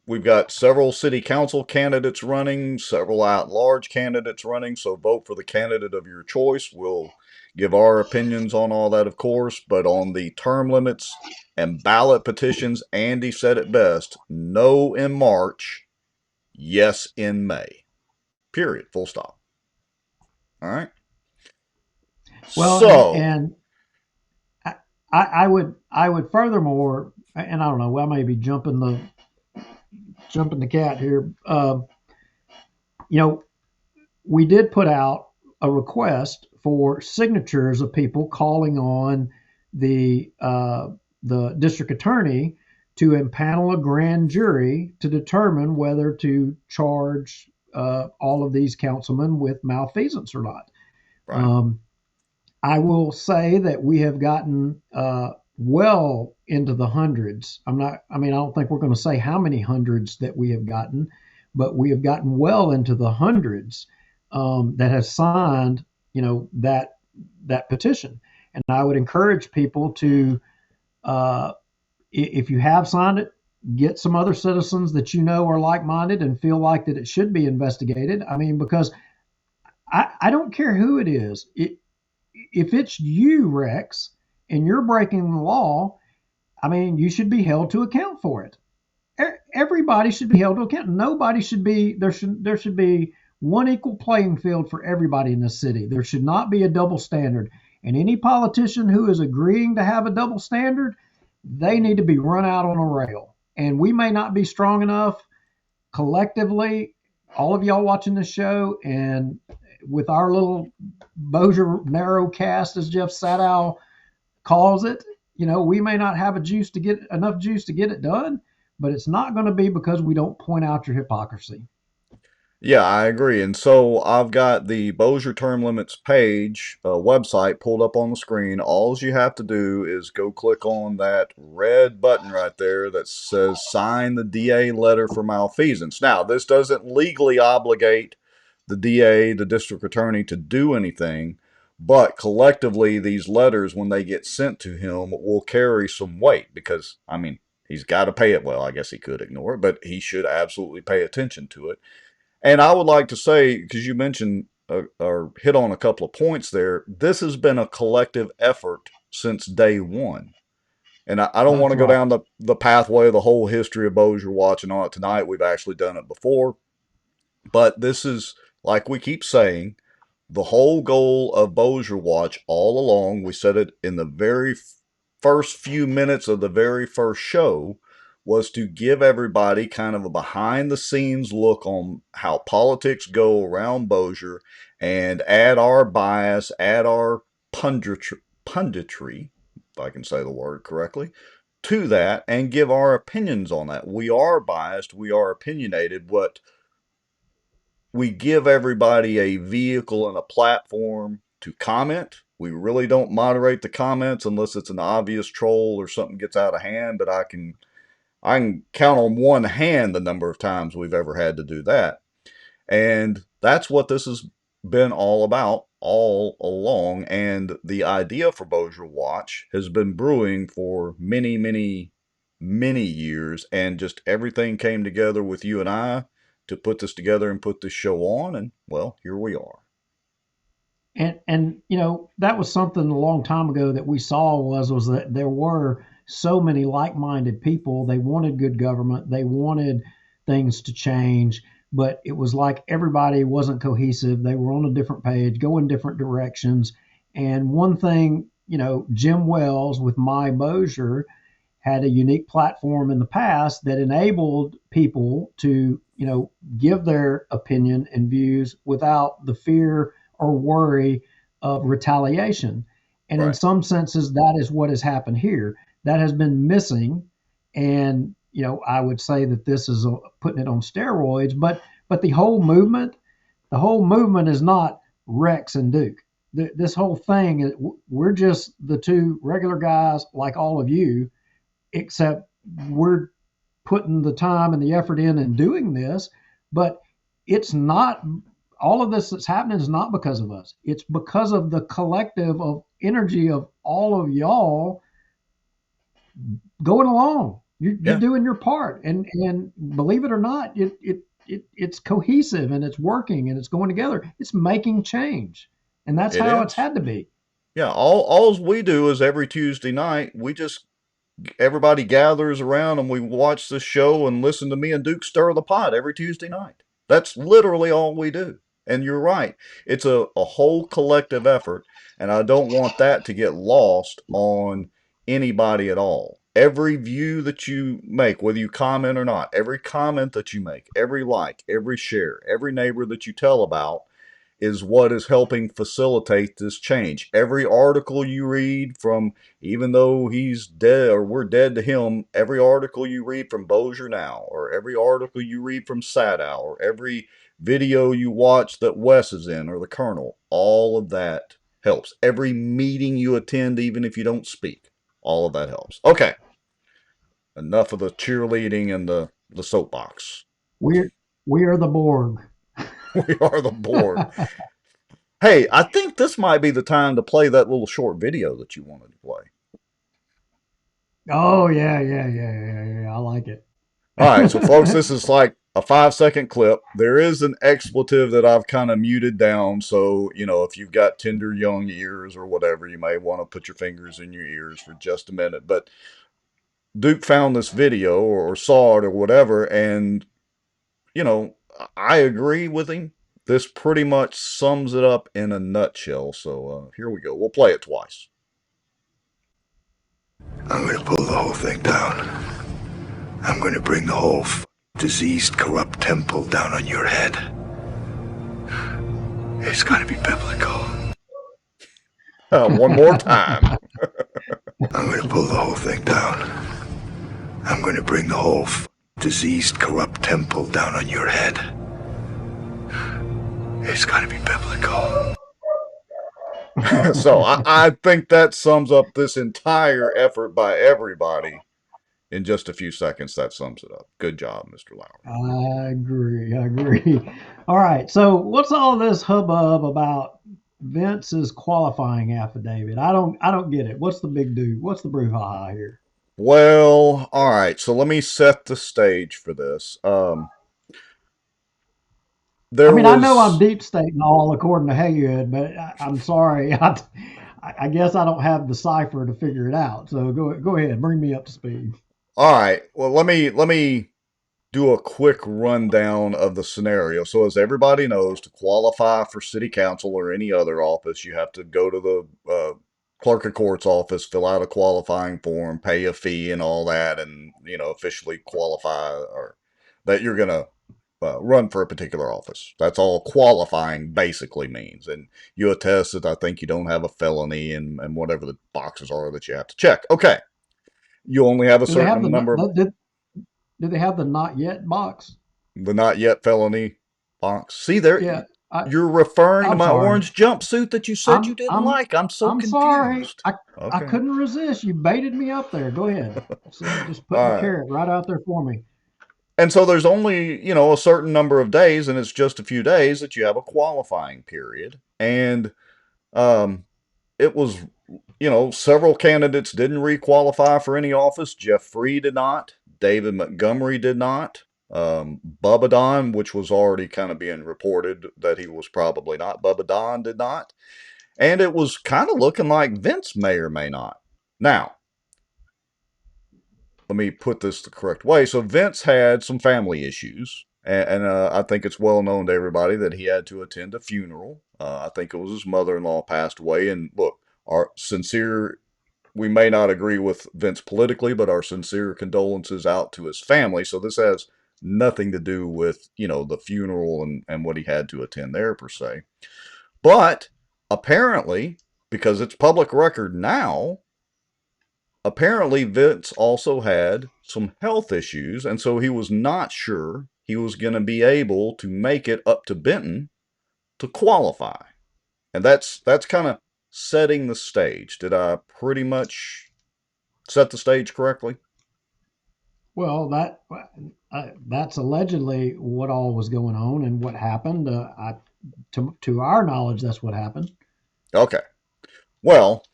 We've got several city council candidates running, several at-large candidates running, so vote for the candidate of your choice. We'll give our opinions on all that, of course, but on the term limits and ballot petitions, Andy said it best: no in March, yes in May. Period. Full stop. All right? Well, so, and I would furthermore, and I don't know, I may be jumping the cat here. We did put out a request for signatures of people calling on the district attorney to impanel a grand jury to determine whether to charge all of these councilmen with malfeasance or not. Right. I will say that we have gotten well into the hundreds. I don't think we're going to say how many hundreds that we have gotten, but we have gotten well into the hundreds that have signed, that petition. And I would encourage people to, if you have signed it, get some other citizens that are like-minded and feel like that it should be investigated. I mean, because I don't care who it is. If it's you, Rex, and you're breaking the law, I mean, you should be held to account for it. Everybody should be held to account. Nobody should be, there should be one equal playing field for everybody in this city. There should not be a double standard. And any politician who is agreeing to have a double standard, they need to be run out on a rail. And we may not be strong enough collectively, all of y'all watching this show, and with our little Bossier narrow cast, as Jeff Sadow calls it, we may not have enough juice to get it done, but it's not going to be because we don't point out your hypocrisy. Yeah, I agree. And so I've got the Bossier term limits page website pulled up on the screen. All you have to do is go click on that red button right there that says sign the DA letter for malfeasance. Now, this doesn't legally obligate the DA, the district attorney, to do anything, but collectively these letters, when they get sent to him, will carry some weight because, I mean, he's got to pay it. Well, I guess he could ignore it, but he should absolutely pay attention to it. And I would like to say, because you mentioned or hit on a couple of points there, this has been a collective effort since day one. And I don't want to go down the pathway of the whole history of Bossier Watch and all that tonight. We've actually done it before. But this is, like we keep saying, the whole goal of Bossier Watch all along. We said it in the very first few minutes of the very first show, was to give everybody kind of a behind-the-scenes look on how politics go around Bossier and add our bias, add our punditry, if I can say the word correctly, to that and give our opinions on that. We are biased. We are opinionated. What we give everybody a vehicle and a platform to comment. We really don't moderate the comments unless it's an obvious troll or something gets out of hand, but I can count on one hand the number of times we've ever had to do that. And that's what this has been all about all along, and the idea for Bossier Watch has been brewing for many, many, many years, and just everything came together with you and I to put this together and put this show on, and well, here we are. And you know, that was something a long time ago that we saw was that there were so many like-minded people. They wanted good government. They wanted things to change, but it was like everybody wasn't cohesive. They were on a different page, going different directions. And one thing, you know, Jim Wells with My Bossier had a unique platform in the past that enabled people to, you know, give their opinion and views without the fear or worry of retaliation. And in some senses, that is what has happened here. That has been missing. And, you know, I would say that this is putting it on steroids, but the whole movement is not Rex and Duke. This whole thing, we're just the two regular guys like all of you, except we're putting the time and the effort in and doing this. But it's not, all of this that's happening is not because of us. It's because of the collective of energy of all of y'all going along. You're doing your part, and believe it or not, it's cohesive and it's working and it's going together. It's making change, and that's how it's had to be. Yeah, all we do is every Tuesday night everybody gathers around and we watch the show and listen to me and Duke stir the pot every Tuesday night. That's literally all we do. And you're right. It's a whole collective effort, and I don't want that to get lost on anybody at all. Every view that you make, whether you comment or not, every comment that you make, every like, every share, every neighbor that you tell about is what is helping facilitate this change. Every article you read from, even though he's dead or we're dead to him, every article you read from Bossier Now, or every article you read from Sadow, or every video you watch that Wes is in, or the Colonel, all of that helps. Every meeting you attend, even if you don't speak, all of that helps. Okay, enough of the cheerleading and the soapbox. We are the Borg. We are the Borg. Hey, I think this might be the time to play that little short video that you wanted to play. Oh, yeah. I like it. All right, so folks, this is like a 5-second clip. There is an expletive that I've kind of muted down, so, you know, if you've got tender young ears or whatever, you may want to put your fingers in your ears for just a minute. But Duke found this video or saw it or whatever, and, you know, I agree with him. This pretty much sums it up in a nutshell. So here we go. We'll play it twice. I'm going to pull the whole thing down. I'm going to bring the whole diseased, corrupt temple down on your head. It's going to be biblical. One more time. I'm going to pull the whole thing down. I'm going to bring the whole diseased, corrupt temple down on your head. It's going to be biblical. So I think that sums up this entire effort by everybody in just a few seconds. That sums it up. Good job, Mr. Lowry. I agree. All right. So what's all this hubbub about Vince's qualifying affidavit? I don't get it. What's the big do? What's the brouhaha here? Well, all right. So let me set the stage for this. I know I'm deep state and all according to Haywood, but I'm sorry. I guess I don't have the cipher to figure it out. So go ahead, bring me up to speed. All right. Well, let me do a quick rundown of the scenario. So as everybody knows, to qualify for city council or any other office, you have to go to the clerk of court's office, fill out a qualifying form, pay a fee and all that, and, you know, officially qualify or that you're going to run for a particular office. That's all qualifying basically means. And you attest that I think you don't have a felony and whatever the boxes are that you have to check. Okay. You only have a certain number. Do they have the not yet box? The not yet felony box. See there? Yeah. You're referring to my orange jumpsuit that you said you didn't like. I'm confused. Sorry. I couldn't resist. You baited me up there. Go ahead. So just put the carrot right out there for me. And so there's only, you know, a certain number of days, and it's just a few days that you have a qualifying period. And It was, several candidates didn't requalify for any office. Jeff Free did not. David Montgomery did not. Bubba Don, which was already kind of being reported that he was probably not. Bubba Don did not. And it was kind of looking like Vince may or may not. Now, let me put this the correct way. So Vince had some family issues. And I think it's well known to everybody that he had to attend a funeral. I think it was his mother-in-law passed away. And look, we may not agree with Vince politically, but our sincere condolences out to his family. So this has nothing to do with, the funeral and what he had to attend there per se. But apparently, because it's public record now, apparently Vince also had some health issues, and so he was not sure he was going to be able to make it up to Benton to qualify. And that's kind of setting the stage. Did I pretty much set the stage correctly? Well, that's allegedly what all was going on and what happened. To our knowledge, that's what happened. Okay. Well,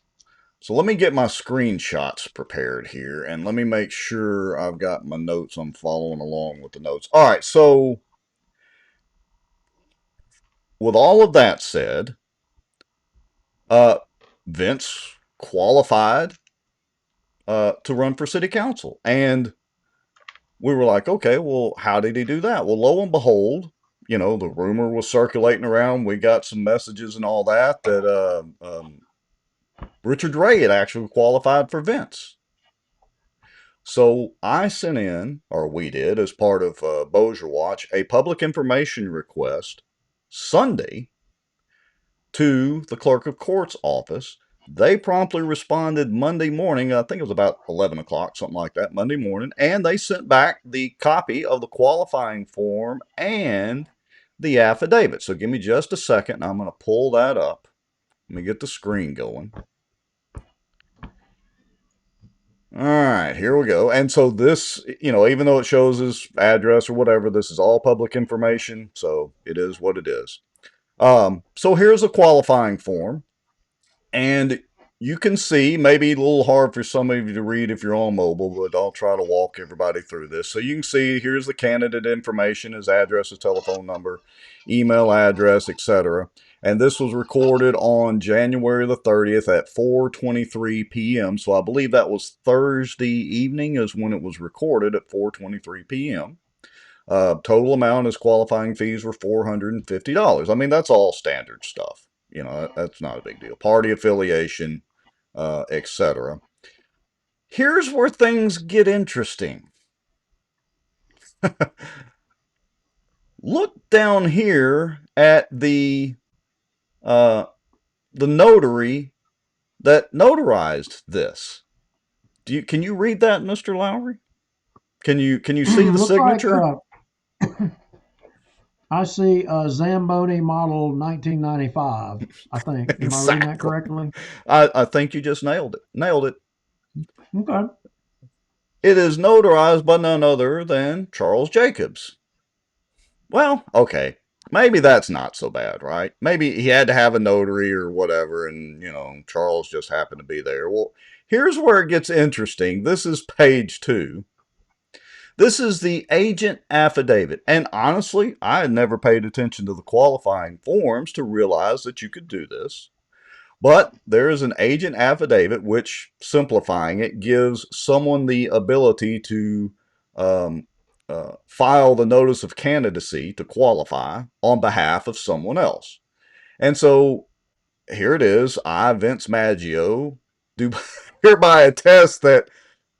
so let me get my screenshots prepared here, and let me make sure I've got my notes. I'm following along with the notes. All right, so with all of that said, Vince qualified to run for city council. And we were like, okay, well, how did he do that? Well, lo and behold, the rumor was circulating around. We got some messages and all that Richard Ray had actually qualified for Vince. So I sent in, or we did, as part of Bossier Watch, a public information request Sunday to the clerk of court's office. They promptly responded Monday morning. I think it was about 11 o'clock, something like that, Monday morning. And they sent back the copy of the qualifying form and the affidavit. So give me just a second. I'm going to pull that up. Let me get the screen going. All right, here we go. And so this, even though it shows his address or whatever, this is all public information. So it is what it is. So here's a qualifying form. And you can see, maybe a little hard for some of you to read if you're on mobile, but I'll try to walk everybody through this. So you can see here's the candidate information, his address, his telephone number, email address, etc. And this was recorded on January the 30th at 4:23 p.m. So I believe that was Thursday evening is when it was recorded at 4:23 p.m. Total amount as qualifying fees were $450. I mean, that's all standard stuff. That's not a big deal. Party affiliation, etc. Here's where things get interesting. Look down here at the notary that notarized this. Can you read that, Mr. Lowry? Can you see the signature? I see Zamboni model 1995, I think. Am Exactly. I reading that correctly? I think you just nailed it. Okay. It is notarized by none other than Charles Jacobs. Well, okay. Maybe that's not so bad, right? Maybe he had to have a notary or whatever, and, Charles just happened to be there. Well, here's where it gets interesting. This is page 2. This is the agent affidavit. And honestly, I had never paid attention to the qualifying forms to realize that you could do this. But there is an agent affidavit, which, simplifying it, gives someone the ability to file the notice of candidacy to qualify on behalf of someone else. And so here it is. I, Vince Maggio, do hereby attest that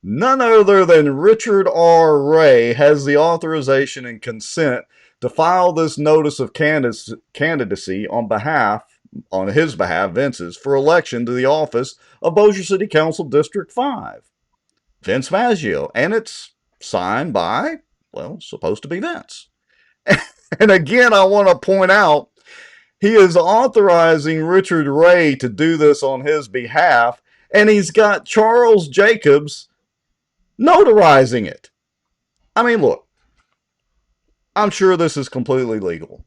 none other than Richard R. Ray has the authorization and consent to file this notice of candidacy on his behalf, Vince's, for election to the office of Bossier City Council District 5. Vince Maggio. And it's signed by, supposed to be Vince. And again, I want to point out, he is authorizing Richard Ray to do this on his behalf, and he's got Charles Jacobs notarizing it. I mean, look, I'm sure this is completely legal.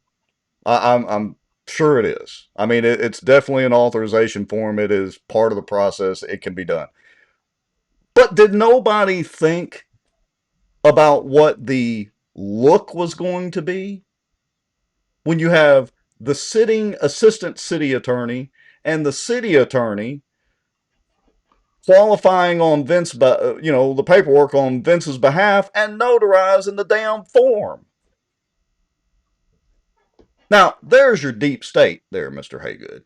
I'm Sure it is. I mean, it's definitely an authorization form. It is part of the process. It can be done. But did nobody think about what the look was going to be? When you have the sitting assistant city attorney and the city attorney qualifying on the paperwork on Vince's behalf and notarizing the damn form. Now, there's your deep state there, Mr. Haygood.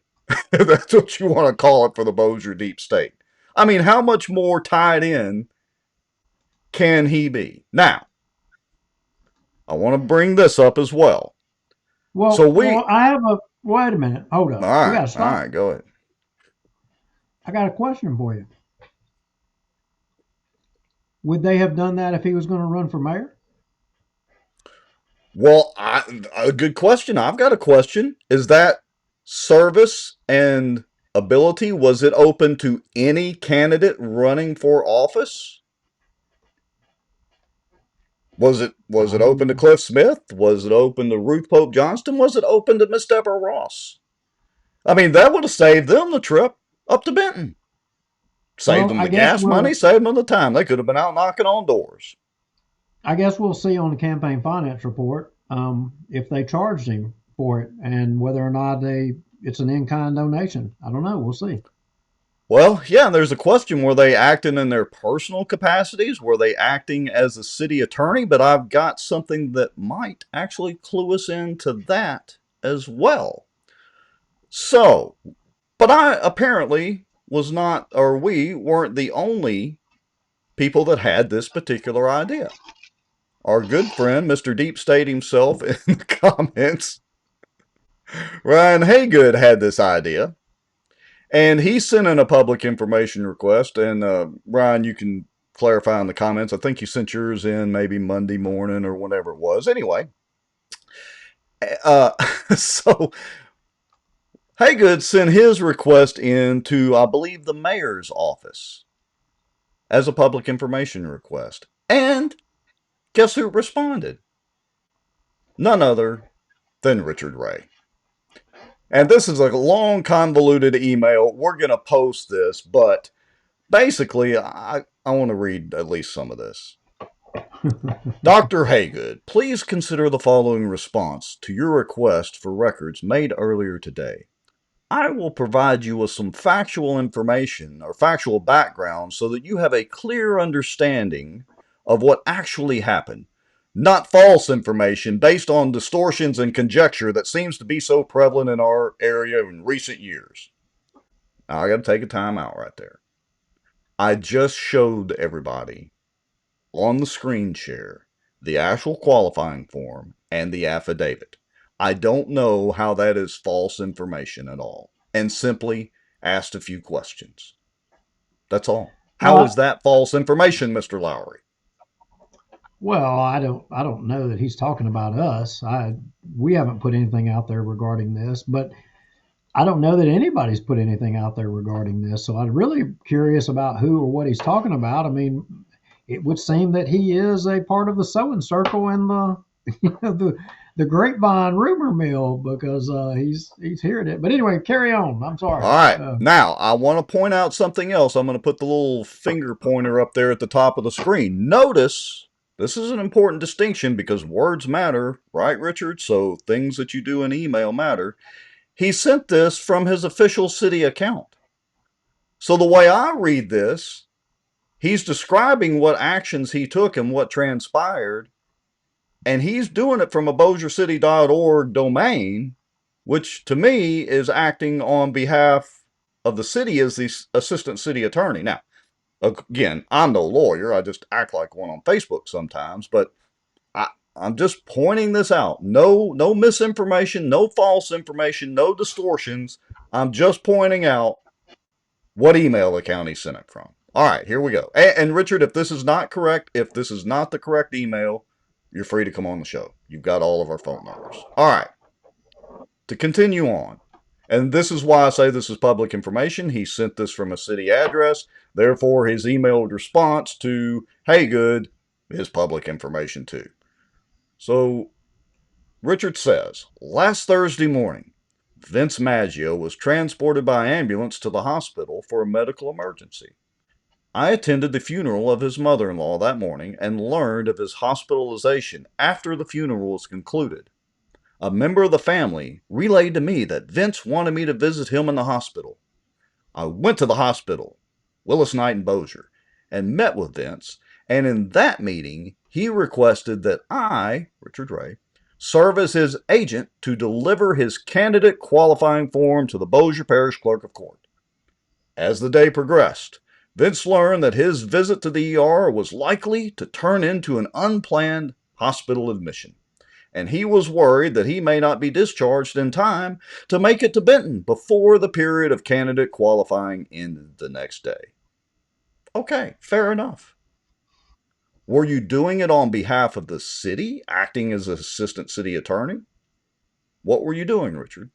If that's what you want to call it for the Bossier deep state. I mean, how much more tied in can he be? Now, I want to bring this up as well. Well, I have a wait a minute. Hold up. All We got to right, stop. go ahead. I got a question for you. Would they have done that if he was going to run for mayor? Well, a good question. I've got a question. Is that service and ability, was it open to any candidate running for office? Was it open to Cliff Smith? Was it open to Ruth Pope Johnston? Was it open to Miss Deborah Ross? I mean, that would have saved them the trip up to Benton. Saved them the gas money, saved them the time. They could have been out knocking on doors. I guess we'll see on the campaign finance report if they charged him for it and whether or not it's an in-kind donation. I don't know. We'll see. Well, yeah, there's a question. Were they acting in their personal capacities? Were they acting as a city attorney? But I've got something that might actually clue us into that as well. So, but I apparently was not, or we weren't the only people that had this particular idea. Our good friend, Mr. Deep State himself, in the comments, Ryan Haygood, had this idea. And he sent in a public information request. And Ryan, you can clarify in the comments. I think you sent yours in maybe Monday morning or whenever it was. Anyway, so Haygood sent his request in to, I believe, the mayor's office as a public information request. And guess who responded? None other than Richard Ray. And this is a long, convoluted email. We're going to post this, but basically, I want to read at least some of this. Dr. Haygood, please consider the following response to your request for records made earlier today. I will provide you with some factual information or factual background so that you have a clear understanding of what actually happened. Not false information based on distortions and conjecture that seems to be so prevalent in our area in recent years. Now, I got to take a time out right there. I just showed everybody on the screen share the actual qualifying form and the affidavit. I don't know how that is false information at all, and simply asked a few questions. That's all. How is that false information, Mr. Lowry? Well, I don't know that he's talking about us. We haven't put anything out there regarding this, but I don't know that anybody's put anything out there regarding this. So I'm really curious about who or what he's talking about. I mean, it would seem that he is a part of the sewing circle and the grapevine rumor mill because he's hearing it. But anyway, carry on. I'm sorry. All right. Now, I want to point out something else. I'm going to put the little finger pointer up there at the top of the screen. Notice, this is an important distinction because words matter, right, Richard? So things that you do in email matter. He sent this from his official city account. So the way I read this, he's describing what actions he took and what transpired, and he's doing it from a bossiercity.org domain, which to me is acting on behalf of the city as the assistant city attorney. Now, again, I'm no lawyer. I just act like one on Facebook sometimes, but I'm just pointing this out. No misinformation, no false information, no distortions. I'm just pointing out what email account he sent it from. All right, here we go. And Richard, if this is not correct, if this is not the correct email, you're free to come on the show. You've got all of our phone numbers. All right. To continue on, and this is why I say this is public information. He sent this from a city address. Therefore, his emailed response to Haygood is public information too. So, Richard says, last Thursday morning, Vince Maggio was transported by ambulance to the hospital for a medical emergency. I attended the funeral of his mother-in-law that morning and learned of his hospitalization after the funeral was concluded. A member of the family relayed to me that Vince wanted me to visit him in the hospital. I went to the hospital, Willis Knight and Bossier, and met with Vince, and in that meeting, he requested that I, Richard Ray, serve as his agent to deliver his candidate qualifying form to the Bossier Parish Clerk of Court. As the day progressed, Vince learned that his visit to the ER was likely to turn into an unplanned hospital admission, and he was worried that he may not be discharged in time to make it to Benton before the period of candidate qualifying ended the next day. Okay, fair enough. Were you doing it on behalf of the city, acting as assistant city attorney? What were you doing, Richard?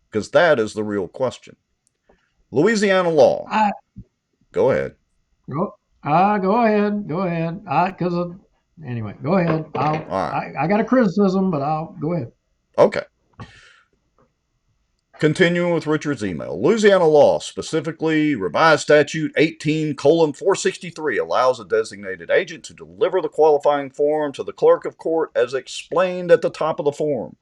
Because that is the real question. Louisiana law. Go ahead. Go ahead. Anyway, go ahead. I got a criticism, but I'll go ahead. Okay. Continuing with Richard's email, Louisiana law, specifically revised statute 18:463, allows a designated agent to deliver the qualifying form to the clerk of court as explained at the top of the form.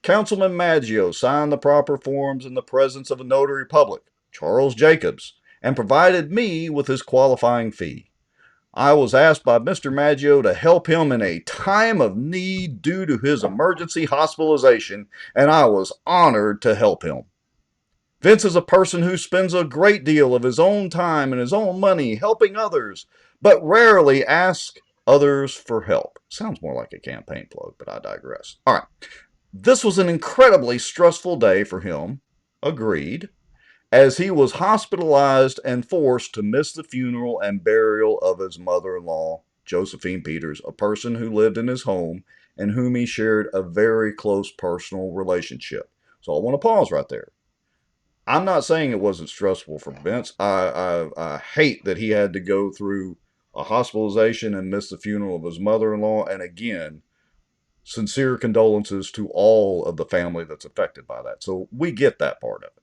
Councilman Maggio signed the proper forms in the presence of a notary public, Charles Jacobs, and provided me with his qualifying fee. I was asked by Mr. Maggio to help him in a time of need due to his emergency hospitalization, and I was honored to help him. Vince is a person who spends a great deal of his own time and his own money helping others, but rarely asks others for help. Sounds more like a campaign plug, but I digress. All right. This was an incredibly stressful day for him. Agreed. As he was hospitalized and forced to miss the funeral and burial of his mother-in-law, Josephine Peters, a person who lived in his home and whom he shared a very close personal relationship. So I want to pause right there. I'm not saying it wasn't stressful for Vince. I hate that he had to go through a hospitalization and miss the funeral of his mother-in-law. And again, sincere condolences to all of the family that's affected by that. So we get that part of it.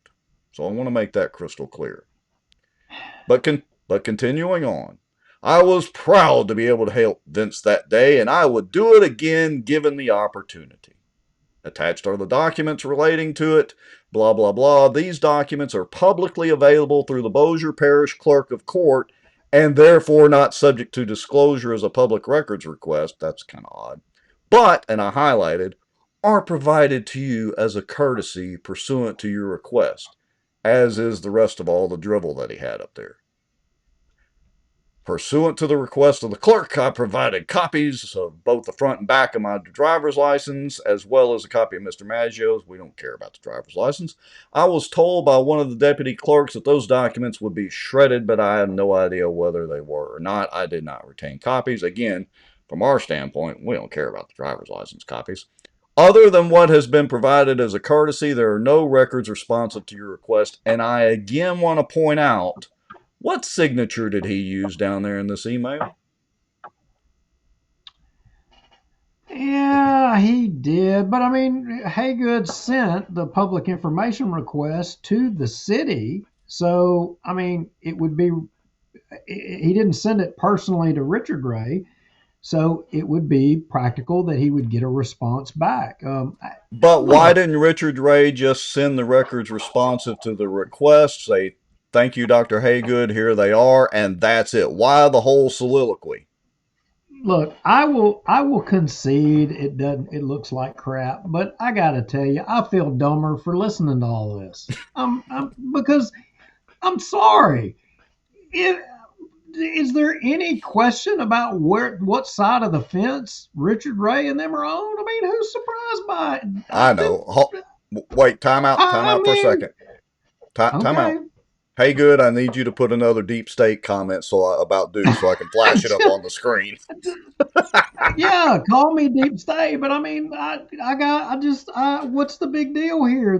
So I want to make that crystal clear. But continuing on, I was proud to be able to help Vince that day, and I would do it again given the opportunity. Attached are the documents relating to it, blah, blah, blah. These documents are publicly available through the Bossier Parish Clerk of Court and therefore not subject to disclosure as a public records request. That's kind of odd. But, and I highlighted, are provided to you as a courtesy pursuant to your request, as is the rest of all the drivel that he had up there. Pursuant to the request of the clerk, I provided copies of both the front and back of my driver's license, as well as a copy of Mr. Maggio's. We don't care about the driver's license. I was told by one of the deputy clerks that those documents would be shredded, but I had no idea whether they were or not. I did not retain copies. Again, from our standpoint, we don't care about the driver's license copies. Other than what has been provided as a courtesy, there are no records responsive to your request. And I again want to point out, what signature did he use down there in this email? Yeah, he did. But I mean, Haygood sent the public information request to the city. So, I mean, it would be, he didn't send it personally to Richard Ray. So it would be practical that he would get a response back. But why didn't Richard Ray just send the records responsive to the request, say, thank you, Dr. Haygood, here they are, and that's it? Why the whole soliloquy? Look, I will concede it looks like crap, but I got to tell you, I feel dumber for listening to all this. Because I'm sorry. Is there any question about what side of the fence Richard Ray and them are on? I mean, who's surprised by it? I know. Wait, time out for a second. Time out. Haygood, I need you to put another deep state comment about Duke so I can flash it up on the screen. Yeah, call me deep state, but I mean, what's the big deal here?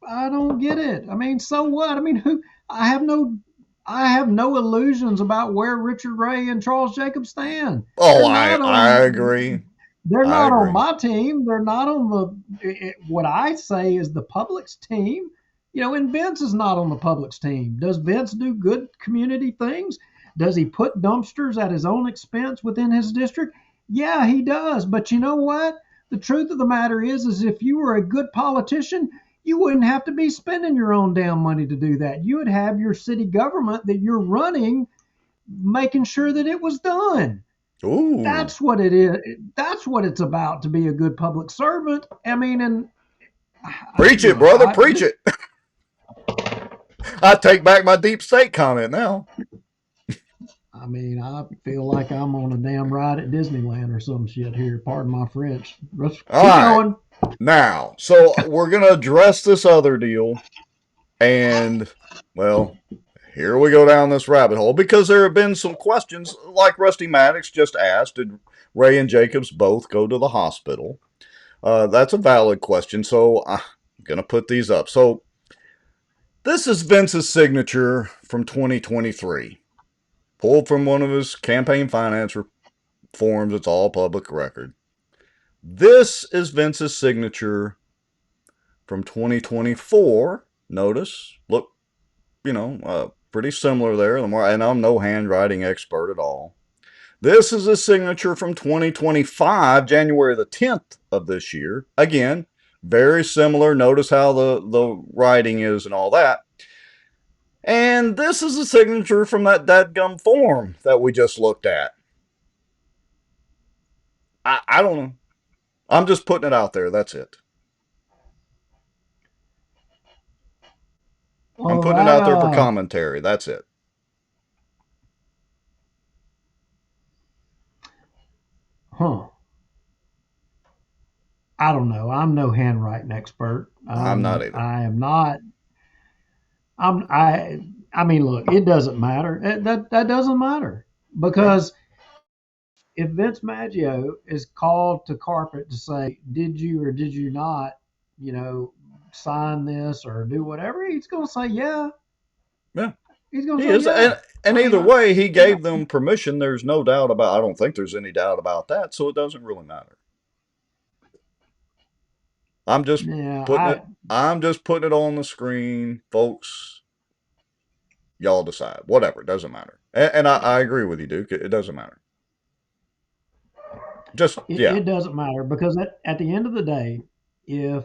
I don't get it. I mean, so what? I mean, I have no illusions about where Richard Ray and Charles Jacobs stand. Oh, I agree. They're I not on agree. my team. They're not on what I say is the public's team. And Vince is not on the public's team. Does Vince do good community things? Does he put dumpsters at his own expense within his district? Yeah, he does. But you know what? The truth of the matter is if you were a good politician, you wouldn't have to be spending your own damn money to do that. You would have your city government that you're running making sure that it was done. Ooh. That's what it is. That's what it's about to be a good public servant. I mean, and preach it, brother. Preach it. I take back my deep state comment now. I mean, I feel like I'm on a damn ride at Disneyland or some shit here. Pardon my French. Let's keep going. Now, so we're going to address this other deal. And, well, here we go down this rabbit hole because there have been some questions, like Rusty Maddox just asked, did Ray and Jacobs both go to the hospital? That's a valid question, so I'm going to put these up. So this is Vince's signature from 2023, pulled from one of his campaign finance forms. It's all public record. This is Vince's signature from 2024. Notice, look, pretty similar there. And I'm no handwriting expert at all. This is a signature from 2025, January the 10th of this year. Again, very similar. Notice how the writing is and all that. And this is a signature from that dadgum form that we just looked at. I don't know. I'm just putting it out there. That's it. I'm putting it out there for commentary. That's it. Huh. I don't know. I'm no handwriting expert. I'm not either. I am not. I mean, look, it doesn't matter. That doesn't matter because if Vince Maggio is called to carpet to say, did you or did you not, sign this or do whatever, he's going to say, yeah. Yeah. He's going to say, yeah. And either way, he gave them permission. There's no doubt I don't think there's any doubt about that. So it doesn't really matter. I'm just putting it on the screen, folks. Y'all decide. Whatever, it doesn't matter. And I agree with you, Duke. It doesn't matter. It doesn't matter because at the end of the day, if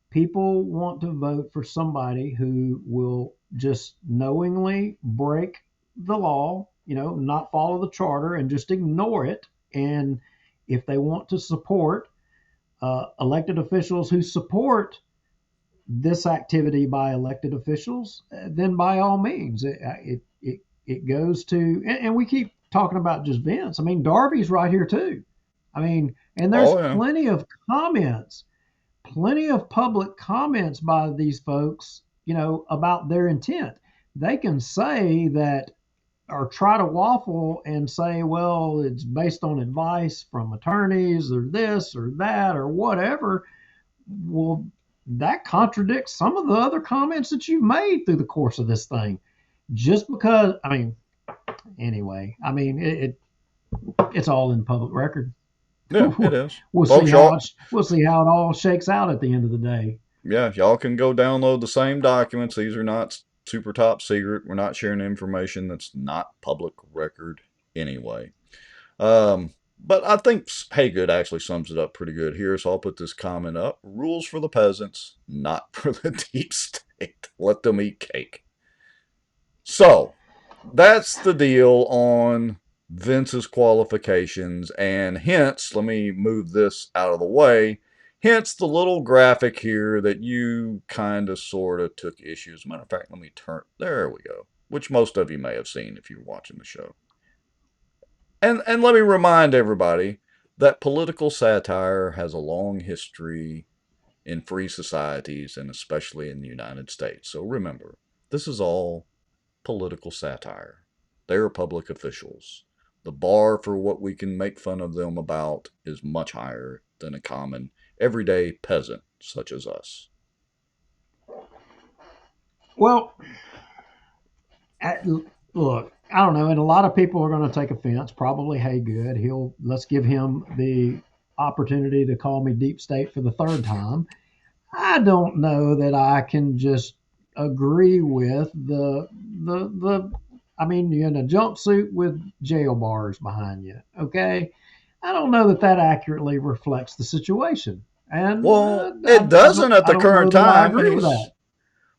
people want to vote for somebody who will just knowingly break the law, not follow the charter and just ignore it, and if they want to support elected officials who support this activity by elected officials, then by all means, it goes to, and we keep talking about just Vince. I mean, Darby's right here too. I mean, and there's plenty of comments, plenty of public comments by these folks, about their intent. They can say that or try to waffle and say, well, it's based on advice from attorneys or this or that or whatever. Well, that contradicts some of the other comments that you've made through the course of this thing. Just because, anyway, it's all in public record. Yeah, it is. We'll see how it all shakes out at the end of the day. Yeah, y'all can go download the same documents. These are not super top secret. We're not sharing information that's not public record anyway. But I think Haygood actually sums it up pretty good here, so I'll put this comment up. Rules for the peasants, not for the deep state. Let them eat cake. So, that's the deal on Vince's qualifications, and hence, let me move this out of the way, hence the little graphic here that you kind of sort of took issue. As a matter of fact, let me turn, there we go, which most of you may have seen if you're watching the show. And let me remind everybody that political satire has a long history in free societies and especially in the United States. So remember, this is all political satire. They are public officials. The bar for what we can make fun of them about is much higher than a common, everyday peasant such as us. Well, look, I don't know, and a lot of people are going to take offense. Probably Haygood. Let's give him the opportunity to call me deep state for the third time. I don't know that I can just agree with the. I mean, you're in a jumpsuit with jail bars behind you. Okay, I don't know that that accurately reflects the situation, and Well, it doesn't at I the don't know current that I time, and agree with that. he's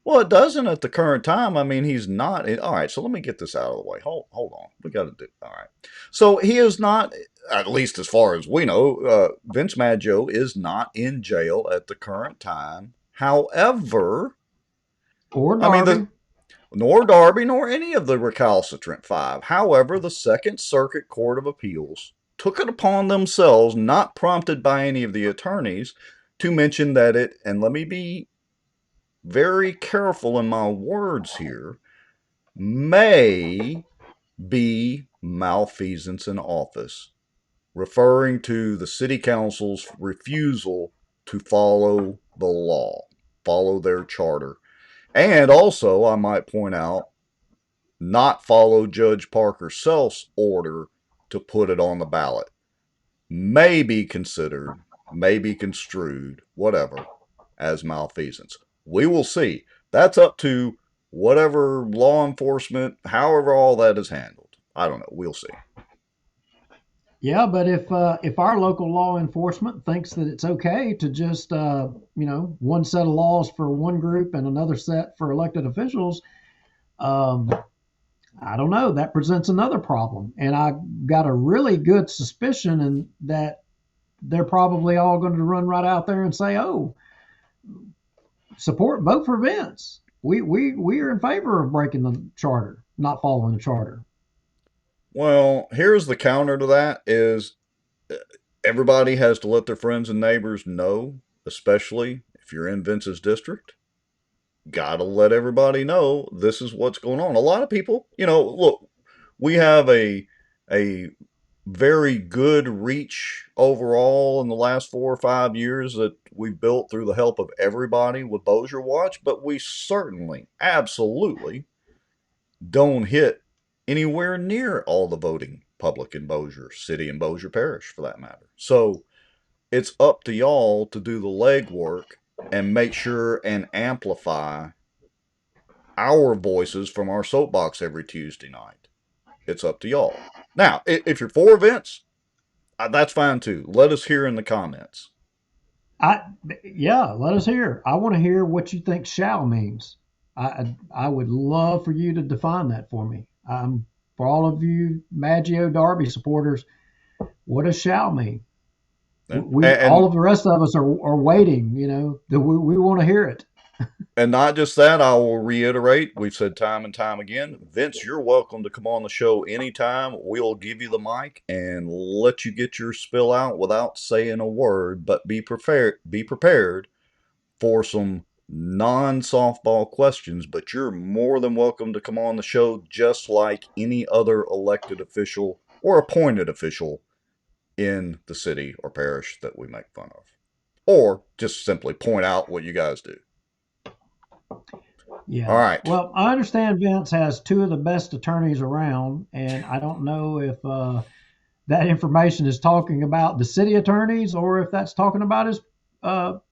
well, it doesn't at the current time. I mean, he's not. All right, so let me get this out of the way. Hold on. We got to do. All right. So he is not, at least as far as we know, Vince Maggio is not in jail at the current time. However, Or I Darby. mean, nor Darby, nor any of the recalcitrant five. However, the Second Circuit Court of Appeals took it upon themselves, not prompted by any of the attorneys, to mention that it, and let me be very careful in my words here, may be malfeasance in office, referring to the city council's refusal to follow the law, follow their charter. And also, I might point out, not follow Judge Parker Self's order to put it on the ballot. May be considered, may be construed, whatever, as malfeasance. We will see. That's up to whatever law enforcement, however all that is handled. I don't know. We'll see. Yeah, but if our local law enforcement thinks that it's okay to just one set of laws for one group and another set for elected officials, I don't know. That presents another problem, and I got a really good suspicion and that they're probably all going to run right out there and say, "Oh, vote for Vince. We are in favor of breaking the charter, not following the charter." Well, here's the counter to that is everybody has to let their friends and neighbors know, especially if you're in Vince's district. Gotta let everybody know this is what's going on. A lot of people, look, we have a very good reach overall in the last 4 or 5 years that we've built through the help of everybody with Bossier Watch, but we certainly, absolutely don't hit anywhere near all the voting public in Bossier City and Bossier Parish for that matter. So it's up to y'all to do the legwork and make sure and amplify our voices from our soapbox every Tuesday night. It's up to y'all. Now, if you're for Vince, that's fine too. Let us hear in the comments. Let us hear. I want to hear what you think "shall" means. I would love for you to define that for me. For all of you Maggio Darby supporters, what does "shall" mean? All of the rest of us are waiting. We want to hear it. And not just that, I will reiterate, we've said time and time again, Vince, you're welcome to come on the show anytime. We'll give you the mic and let you get your spill out without saying a word, but be prepared for some non-softball questions, but you're more than welcome to come on the show just like any other elected official or appointed official in the city or parish that we make fun of. Or just simply point out what you guys do. Yeah. All right. Well, I understand Vince has two of the best attorneys around, and I don't know if that information is talking about the city attorneys or if that's talking about his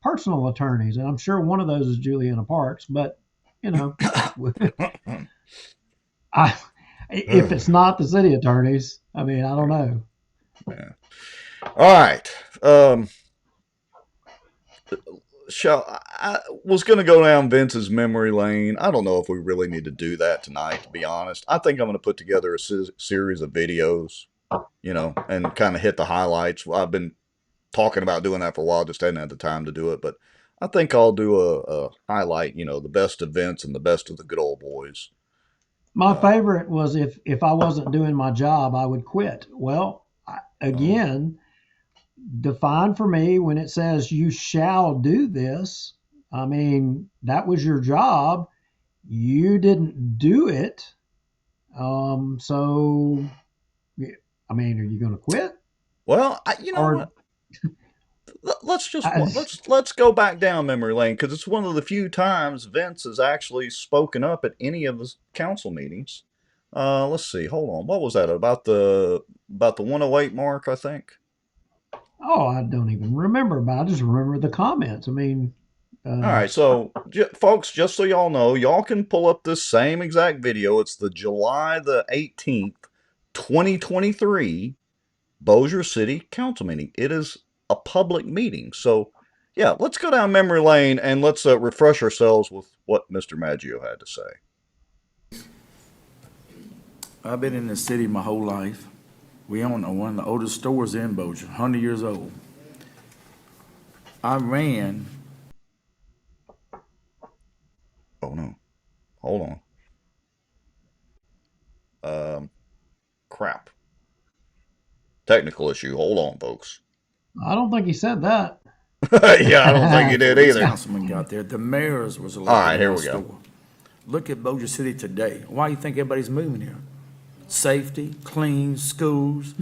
personal attorneys. And I'm sure one of those is Juliana Parks, but if it's not the city attorneys, I mean, I don't know. Yeah. All right. I was going to go down Vince's memory lane. I don't know if we really need to do that tonight, to be honest. I think I'm going to put together a series of videos, and kind of hit the highlights. I've been talking about doing that for a while, just hadn't had the time to do it. But I think I'll do a highlight, the best of Vince and the best of the good old boys. My favorite was if I wasn't doing my job, I would quit. Well, again, define for me when it says you shall do this. I mean, that was your job. You didn't do it. So, I mean, are you going to quit? Well, what? Let's go back down memory lane, because it's one of the few times Vince has actually spoken up at any of the council meetings. Let's see. Hold on. What was that about the 108 mark? I think. Oh, I don't even remember, but I just remember the comments. I mean, All right, so folks, just so y'all know, y'all can pull up this same exact video. It's the July the 18th, 2023 Bossier City Council meeting. It is a public meeting. So, yeah, let's go down memory lane and let's refresh ourselves with what Mr. Maggio had to say. I've been in the city my whole life. We own one of the oldest stores in Bossier, 100 years old. I ran. Oh no. Hold on. Crap. Technical issue. Hold on, folks. I don't think he said that. Yeah, I don't think he did either. The councilman got there. The mayor's was elected. All right, here we go. Store. Look at Bossier City today. Why do you think everybody's moving here? Safety, clean, schools.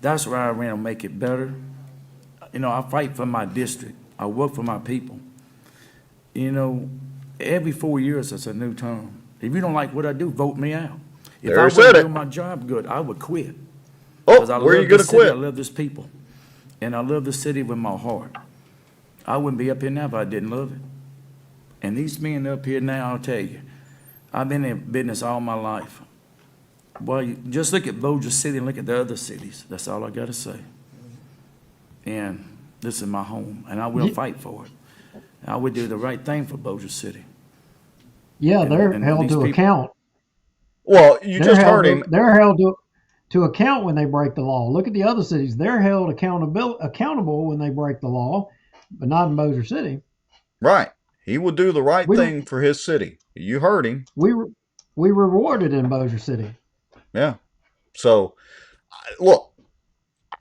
That's where I ran to make it better. You know, I fight for my district. I work for my people. You know, every 4 years it's a new term. If you don't like what I do, vote me out. If I wasn't doing my job good, I would quit. Oh, where are you going to quit? I love this people. And I love the city with my heart. I wouldn't be up here now if I didn't love it. And these men up here now, I'll tell you, I've been in business all my life. Well, you just look at Bossier City and look at the other cities. That's all I got to say. And this is my home, and I will fight for it. I would do the right thing for Bossier City. Yeah, they're held to account. Well, you just heard him. They're held to account when they break the law. Look at the other cities. They're held accountable when they break the law, but not in Bossier City. Right. He would do the right thing for his city. You heard him. We rewarded in Bossier City. Yeah. So, look,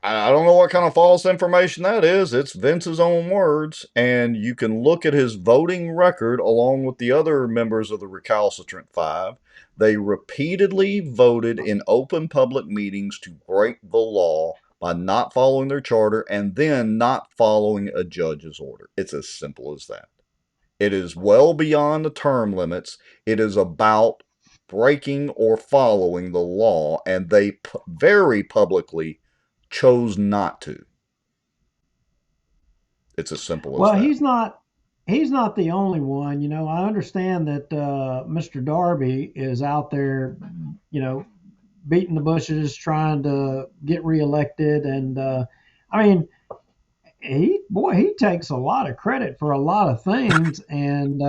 I don't know what kind of false information that is. It's Vince's own words, and you can look at his voting record along with the other members of the recalcitrant five. They repeatedly voted in open public meetings to break the law by not following their charter and then not following a judge's order. It's as simple as that. It is well beyond the term limits. It is about breaking or following the law, and they very publicly chose not to. It's as simple as that. Well, he's not the only one. You know, I understand that Mr. Darby is out there, you know, beating the bushes, trying to get reelected. And I mean, he takes a lot of credit for a lot of things. And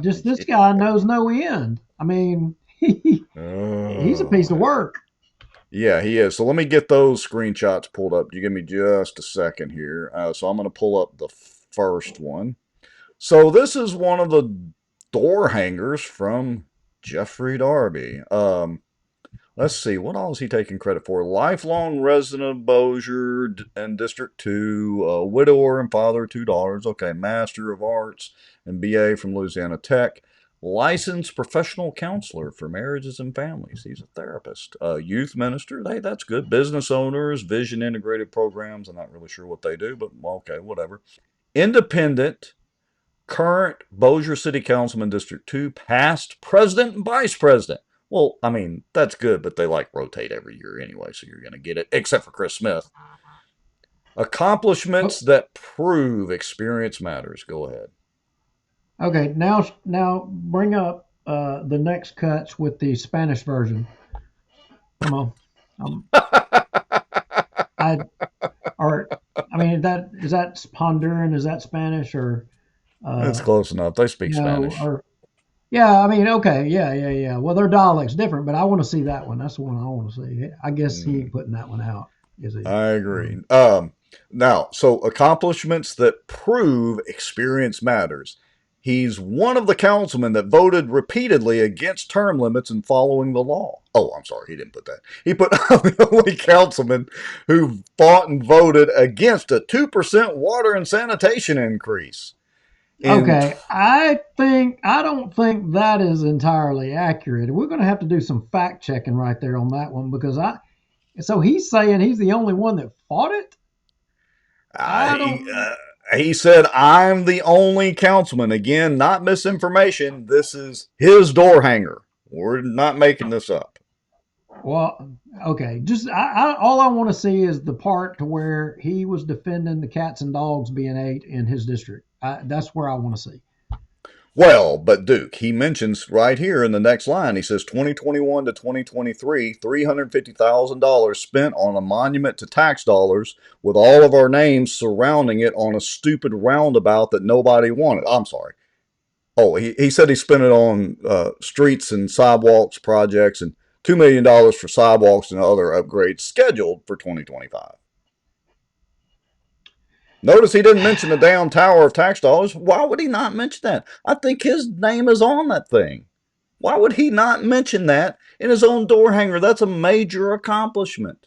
just this guy knows no end. I mean, he's a piece of work. Yeah, he is. So let me get those screenshots pulled up. You give me just a second here. So I'm going to pull up the first one. So this is one of the door hangers from Jeffrey Darby. Let's see, what all is he taking credit for? Lifelong resident of Bossier and District 2, widower and father of 2 daughters. Okay, Master of Arts and BA from Louisiana Tech. Licensed professional counselor for marriages and families. He's a therapist. Youth minister. Hey, that's good. Business owners, vision integrated programs. I'm not really sure what they do, but okay, whatever. Independent, current Bossier City Councilman, District 2, past president and vice president. Well, I mean, that's good, but they rotate every year anyway, so you're going to get it, except for Chris Smith. Accomplishments that prove experience matters. Go ahead. Okay, now bring up the next cuts with the Spanish version. Come on. I mean, is that Honduran? Is that Spanish or? That's close enough. They speak Spanish. Yeah, I mean, okay, yeah. Well, their dialect's different, but I want to see that one. That's the one I want to see. I guess he ain't putting that one out, is he? I agree. Now, so accomplishments that prove experience matters. He's one of the councilmen that voted repeatedly against term limits and following the law. Oh, I'm sorry, he didn't put that. He put the only councilman who fought and voted against a 2% water and sanitation increase. Okay, I don't think that is entirely accurate. We're going to have to do some fact checking right there on that one because so he's saying he's the only one that fought it? He said, I'm the only councilman. Again, not misinformation. This is his door hanger. We're not making this up. Well, okay. Just all I want to see is the part to where he was defending the cats and dogs being ate in his district. That's where I want to see. Well, but Duke, he mentions right here in the next line, he says 2021 to 2023, $350,000 spent on a monument to tax dollars with all of our names surrounding it on a stupid roundabout that nobody wanted. I'm sorry. Oh, he said he spent it on streets and sidewalks projects and $2 million for sidewalks and other upgrades scheduled for 2025. Notice he didn't mention the damn tower of tax dollars. Why would he not mention that? I think his name is on that thing. Why would he not mention that in his own door hanger? That's a major accomplishment.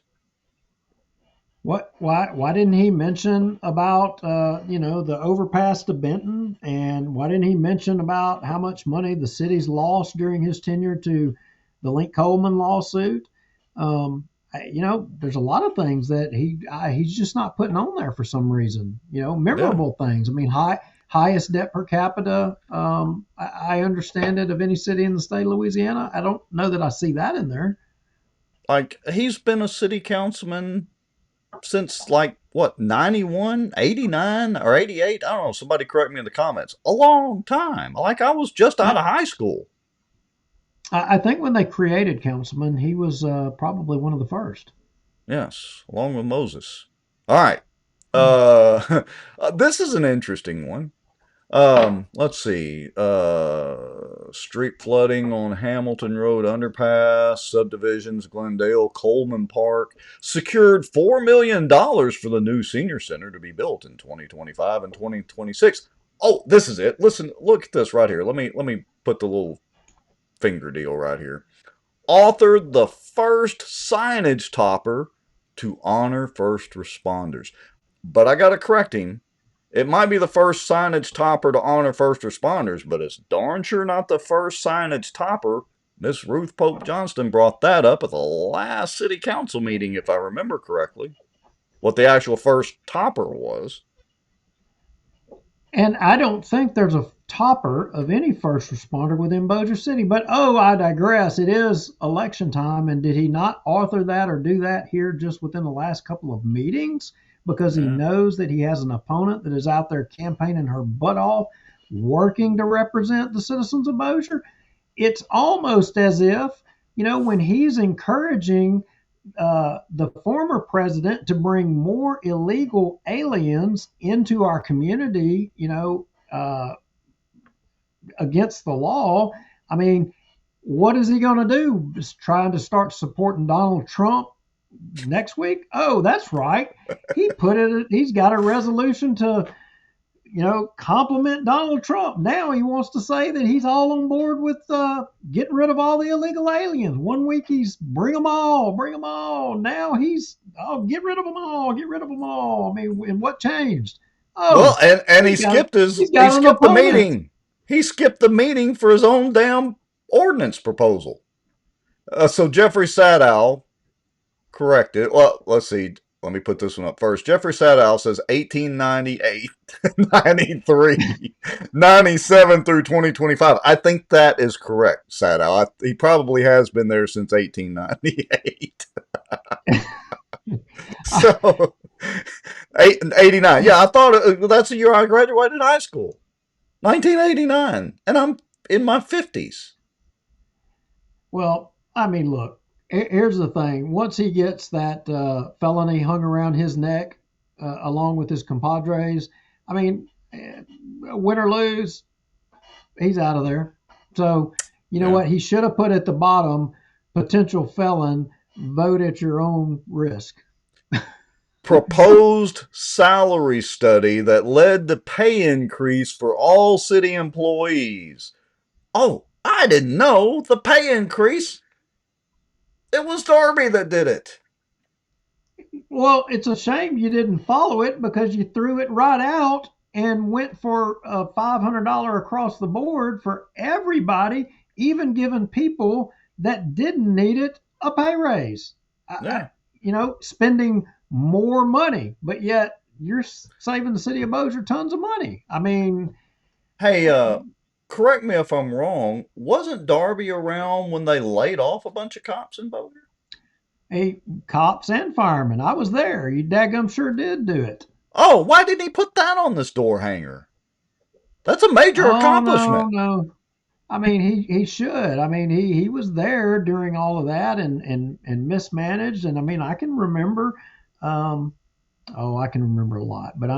What? Why didn't he mention about the overpass to Benton, and why didn't he mention about how much money the city's lost during his tenure to the Link Coleman lawsuit? There's a lot of things that he's just not putting on there for some reason. Memorable things. I mean, highest debt per capita. I understand it of any city in the state of Louisiana. I don't know that I see that in there. Like, he's been a city councilman since, like, what, 91, 89, or 88? I don't know. Somebody correct me in the comments. A long time. Like, I was just out of high school. I think when they created councilman, he was probably one of the first. Yes, along with Moses. All right. This is an interesting one. Let's see. Street flooding on Hamilton Road underpass, subdivisions, Glendale, Coleman Park, secured $4 million for the new senior center to be built in 2025 and 2026. Oh, this is it. Listen, look at this right here. Let me put the little finger deal right here. Authored the first signage topper to honor first responders. But I got to correct him. It might be the first signage topper to honor first responders, but it's darn sure not the first signage topper. Miss Ruth Pope Johnston brought that up at the last city council meeting, if I remember correctly, what the actual first topper was. And I don't think there's a topper of any first responder within Bossier City. But, I digress. It is election time. And did he not author that or do that here just within the last couple of meetings? Because he knows that he has an opponent that is out there campaigning her butt off, working to represent the citizens of Bossier. It's almost as if, when he's encouraging the former president to bring more illegal aliens into our community, against the law. I mean, what is he going to do? Just trying to start supporting Donald Trump next week? Oh, that's right. He's got a resolution to, compliment Donald Trump. Now he wants to say that he's all on board with getting rid of all the illegal aliens. One week he's bring them all. Now he's, get rid of them all. I mean, and what changed? Oh, well, and he skipped the meeting. He skipped the meeting for his own damn ordinance proposal. So Jeffrey Sadow corrected. Well, let's see. Let me put this one up first. Jeffrey Sadow says 1898, 93, 97 through 2025. I think that is correct, Sadow. He probably has been there since 1898. So, 89. Yeah, I thought that's the year I graduated high school. 1989. And I'm in my 50s. Well, I mean, look. Here's the thing. Once he gets that felony hung around his neck, along with his compadres, I mean, win or lose, he's out of there. So, you know what? He should have put at the bottom, potential felon, vote at your own risk. Proposed salary study that led to pay increase for all city employees. Oh, I didn't know the pay increase. It was Darby that did it. Well, it's a shame you didn't follow it because you threw it right out and went for a $500 across the board for everybody, even giving people that didn't need it a pay raise. Spending more money, but yet you're saving the city of Bossier tons of money. I mean, hey, correct me if I'm wrong. Wasn't Darby around when they laid off a bunch of cops in Bossier? Cops and firemen. I was there. You daggum sure did do it. Oh, why didn't he put that on this door hanger? That's a major Oh accomplishment. no. I mean, he should. I mean, he was there during all of that and mismanaged. And I mean, I can remember. Um, I can remember a lot, but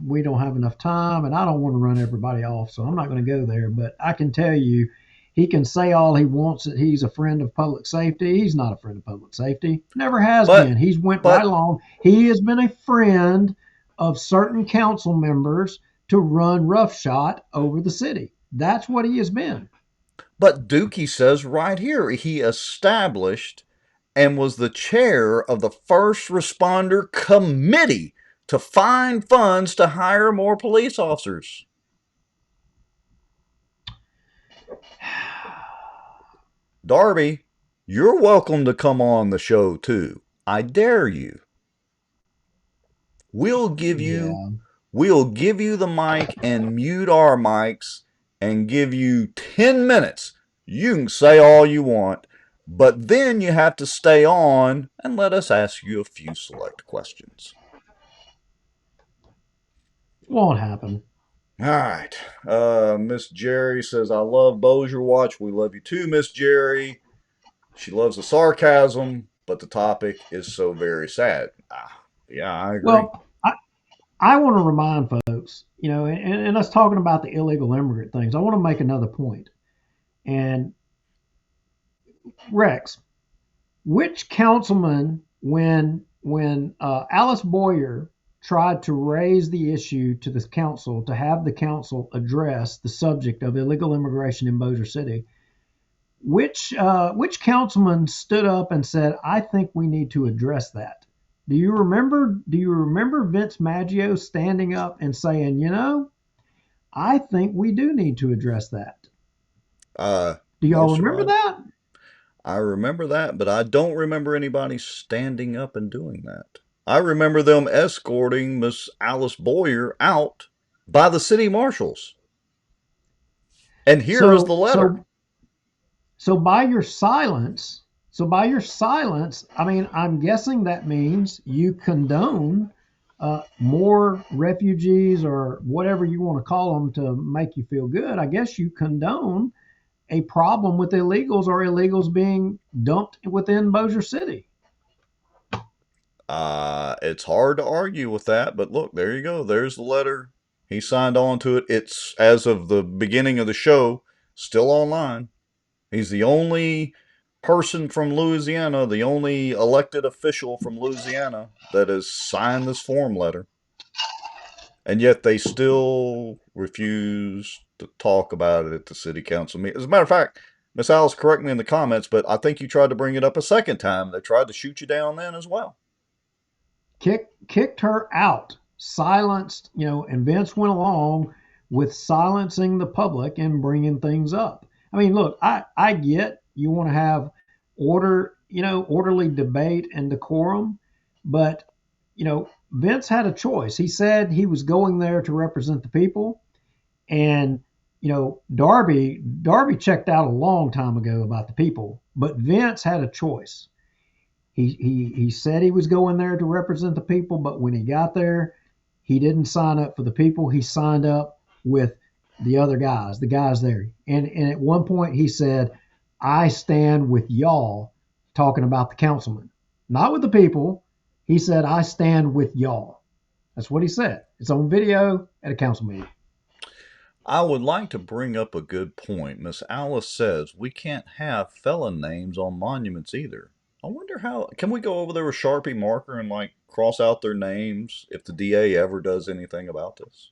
we don't have enough time, and I don't want to run everybody off, so I'm not going to go there. But I can tell you, he can say all he wants that he's a friend of public safety. He's not a friend of public safety. Never has been. He's went right along. He has been a friend of certain council members to run roughshod over the city. That's what he has been. But Dookie says right here he established and was the chair of the first responder committee to find funds to hire more police officers. Darby, you're welcome to come on the show too. I dare you. We'll give you the mic and mute our mics and give you 10 minutes. You can say all you want, but then you have to stay on and let us ask you a few select questions. Won't happen. All right. Miss Jerry says, I love Bossier Watch. We love you too, Miss Jerry. She loves the sarcasm, but the topic is so very sad. Yeah, I agree. Well, I want to remind folks, and us talking about the illegal immigrant things, I want to make another point. And Rex, which councilman, when Alice Boyer tried to raise the issue to the council to have the council address the subject of illegal immigration in Bossier City, which councilman stood up and said, "I think we need to address that"? Do you remember Vince Maggio standing up and saying, I think we do need to address that? Do y'all remember that? I remember that, but I don't remember anybody standing up and doing that. I remember them escorting Miss Alice Boyer out by the city marshals. And here is the letter. So by your silence, I mean, I'm guessing that means you condone more refugees or whatever you want to call them to make you feel good. I guess you condone a problem with illegals or illegals being dumped within Bossier City. It's hard to argue with that, but look, there you go. There's the letter. He signed on to it. It's, as of the beginning of the show, still online. He's the only person from Louisiana, the only elected official from Louisiana that has signed this form letter. And yet they still refuse to talk about it at the city council meeting. As a matter of fact, Miss Alice, correct me in the comments, but I think you tried to bring it up a second time. They tried to shoot you down then as well. Kicked her out, silenced, and Vince went along with silencing the public and bringing things up. I mean, look, I get you want to have orderly debate and decorum, but, Vince had a choice. He said he was going there to represent the people, and, Darby checked out a long time ago about the people, but Vince had a choice. He said he was going there to represent the people, but when he got there, he didn't sign up for the people. He signed up with the other guys, the guys there. And at one point he said, I stand with y'all, talking about the councilman, not with the people. He said, I stand with y'all. That's what he said. It's on video at a council meeting. I would like to bring up a good point. Miss Alice says we can't have felon names on monuments either. I wonder can we go over there with Sharpie marker and cross out their names if the DA ever does anything about this?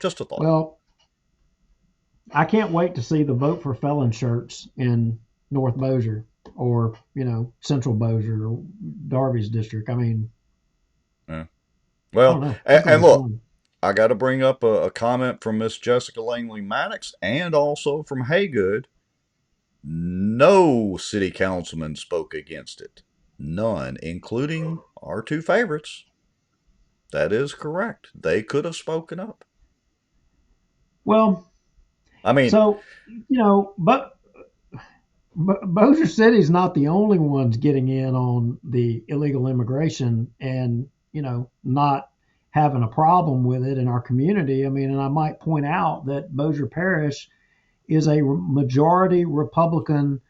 Just a thought. Well, I can't wait to see the vote for felon shirts in North Bossier or, Central Bossier or Darby's district. I mean, yeah. Well, and look, I got to bring up a comment from Miss Jessica Langley Maddox and also from Haygood. No city councilman spoke against it. None, including our two favorites. That is correct. They could have spoken up. Well, I mean, so, but Bossier City's not the only ones getting in on the illegal immigration and, not having a problem with it in our community. I mean, and I might point out that Bossier Parish is a majority Republican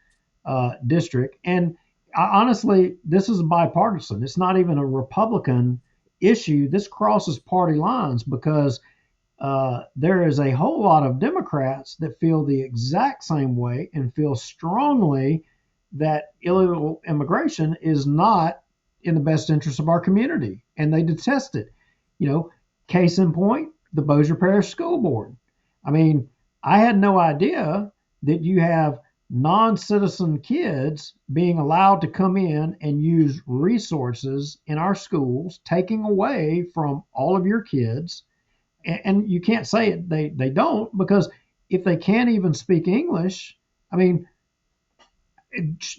district. And honestly, this is bipartisan. It's not even a Republican issue. This crosses party lines because there is a whole lot of Democrats that feel the exact same way and feel strongly that illegal immigration is not in the best interest of our community, and they detest it. Case in point, the Bossier Parish School Board. I mean, I had no idea that you have non-citizen kids being allowed to come in and use resources in our schools, taking away from all of your kids. And you can't say it, they don't, because if they can't even speak English, I mean,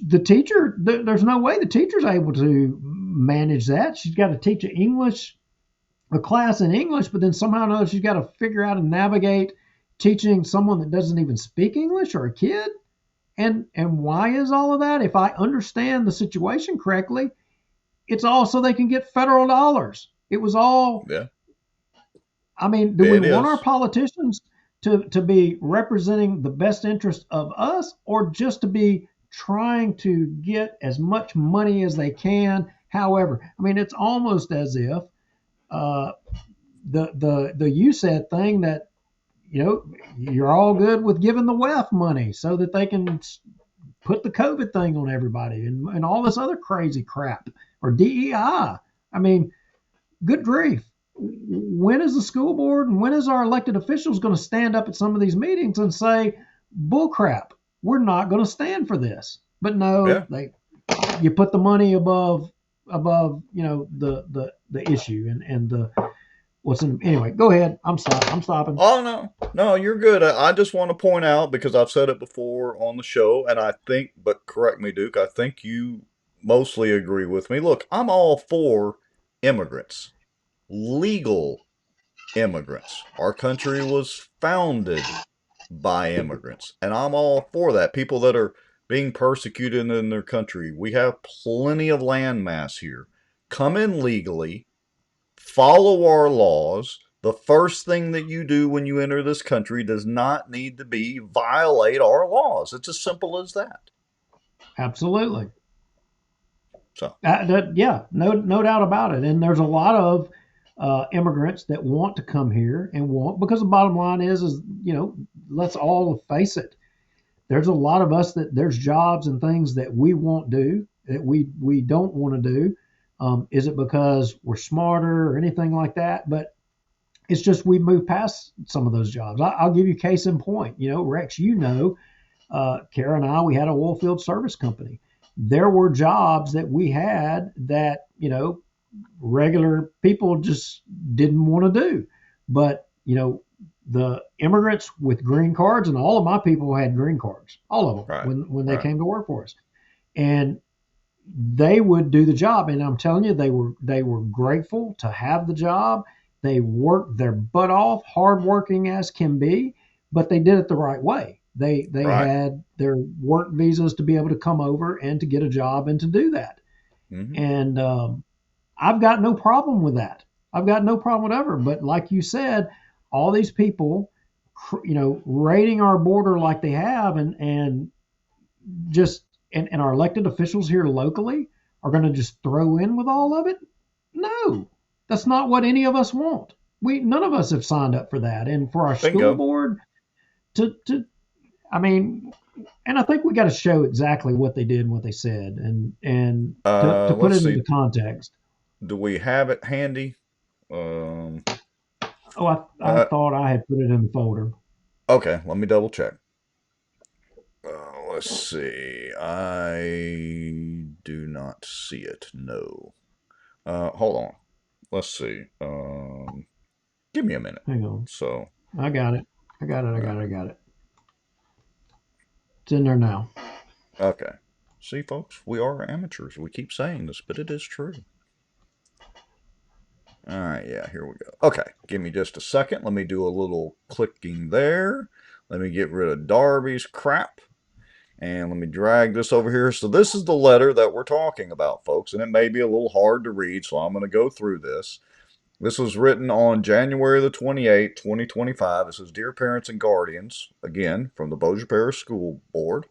the teacher, there's no way the teacher's able to manage that. She's got to teach a class in English, but then somehow or another she's got to figure out and navigate teaching someone that doesn't even speak English, or a kid. And why is all of that? If I understand the situation correctly, it's all so they can get federal dollars. It was all. Yeah. I mean, do we want our politicians to be representing the best interest of us, or just to be trying to get as much money as they can? However, I mean, it's almost as if the you said thing that, you're all good with giving the WEF money so that they can put the COVID thing on everybody and all this other crazy crap, or DEI. I mean, good grief. When is the school board and when is our elected officials going to stand up at some of these meetings and say, bull crap, we're not going to stand for this? But no, you put the money above, the issue and the anyway, go ahead. I'm stopping. Oh, no, you're good. I just want to point out, because I've said it before on the show, and I think, but correct me, Duke, I think you mostly agree with me. Look, I'm all for immigrants, legal immigrants. Our country was founded by immigrants, and I'm all for that. People that are being persecuted in their country. We have plenty of land mass here. Come in legally, follow our laws. The first thing that you do when you enter this country does not need to be violate our laws. It's as simple as that. Absolutely. So yeah, no doubt about it. And there's a lot of immigrants that want to come here and because the bottom line is let's all face it. There's a lot of us that there's jobs and things that we won't do, that we don't want to do. Is it because we're smarter or anything like that? But it's just we moved past some of those jobs. I'll give you case in point. Rex, Kara and I, we had a oil field service company. There were jobs that we had that, regular people just didn't want to do. But, the immigrants with green cards, and all of my people had green cards, all of them, when they came to work for us. And they would do the job. And I'm telling you, they were grateful to have the job. They worked their butt off, hardworking as can be, but they did it the right way. They had their work visas to be able to come over and to get a job and to do that. Mm-hmm. And I've got no problem with that. I've got no problem whatever. But like you said, all these people, raiding our border like they have, and our elected officials here locally are going to just throw in with all of it. No, that's not what any of us want. None of us have signed up for that. And for our school board and I think we got to show exactly what they did and what they said, and to put it into context. Do we have it handy? I thought I had put it in the folder. Okay, let me double check. Let's see. I do not see it. No. Hold on. Let's see. Give me a minute. Hang on. So I got it. I got it. It's in there now. Okay. See, folks, we are amateurs. We keep saying this, but it is true. All right, yeah, here we go. Okay, give me just a second. Let me do a little clicking there. Let me get rid of Darby's crap. And let me drag this over here. So this is the letter that we're talking about, folks, and it may be a little hard to read, so I'm going to go through this. This was written on January the 28th, 2025. This is Dear Parents and Guardians, again, from the Bossier Parish School Board.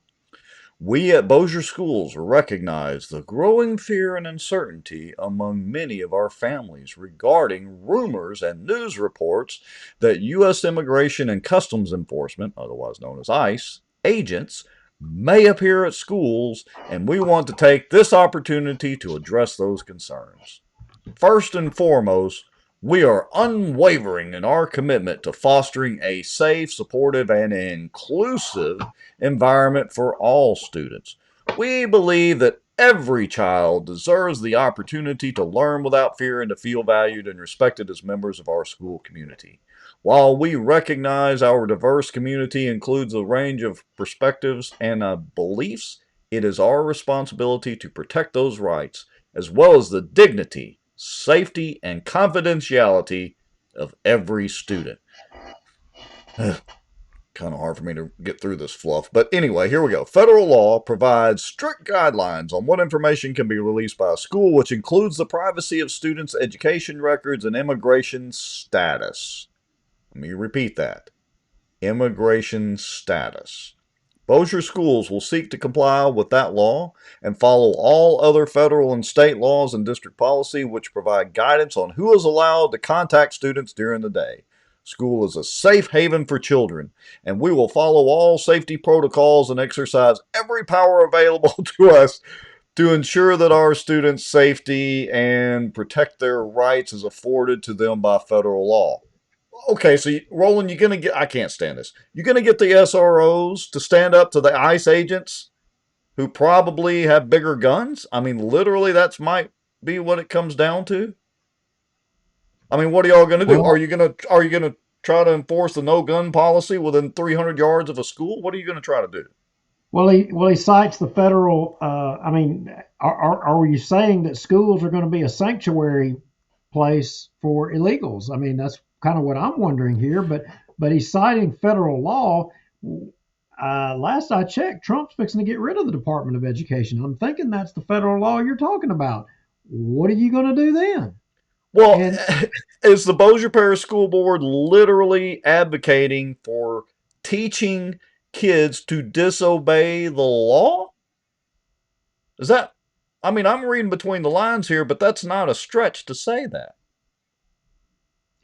We at Bossier Schools recognize the growing fear and uncertainty among many of our families regarding rumors and news reports that U.S. Immigration and Customs Enforcement, otherwise known as ICE, agents may appear at schools, and we want to take this opportunity to address those concerns. First and foremost, we are unwavering in our commitment to fostering a safe, supportive, and inclusive environment for all students. We believe that every child deserves the opportunity to learn without fear and to feel valued and respected as members of our school community. While we recognize our diverse community includes a range of perspectives and beliefs, it is our responsibility to protect those rights as well as the dignity, safety, and confidentiality of every student. Kind of hard for me to get through this fluff. But anyway, here we go. Federal law provides strict guidelines on what information can be released by a school, which includes the privacy of students' education records and immigration status. Let me repeat that. Immigration status. Bossier Schools will seek to comply with that law and follow all other federal and state laws and district policy which provide guidance on who is allowed to contact students during the day. School is a safe haven for children, and we will follow all safety protocols and exercise every power available to us to ensure that our students' safety and protect their rights as afforded to them by federal law. Okay, so Roland, you're going to get, I can't stand this. You're going to get the SROs to stand up to the ICE agents who probably have bigger guns? I mean, literally, that might be what it comes down to. I mean, what are y'all going to do? Well, Are you going to try to enforce the no gun policy within 300 yards of a school? What are you going to try to do? Well, he cites the federal. I mean, are you saying that schools are going to be a sanctuary place for illegals? I mean, that's kind of what I'm wondering here. But he's citing federal law. Last I checked, Trump's fixing to get rid of the Department of Education. I'm thinking that's the federal law you're talking about. What are you going to do then? Well, is the Bossier Parish School Board literally advocating for teaching kids to disobey the law? Is that, I mean, I'm reading between the lines here, but that's not a stretch to say that.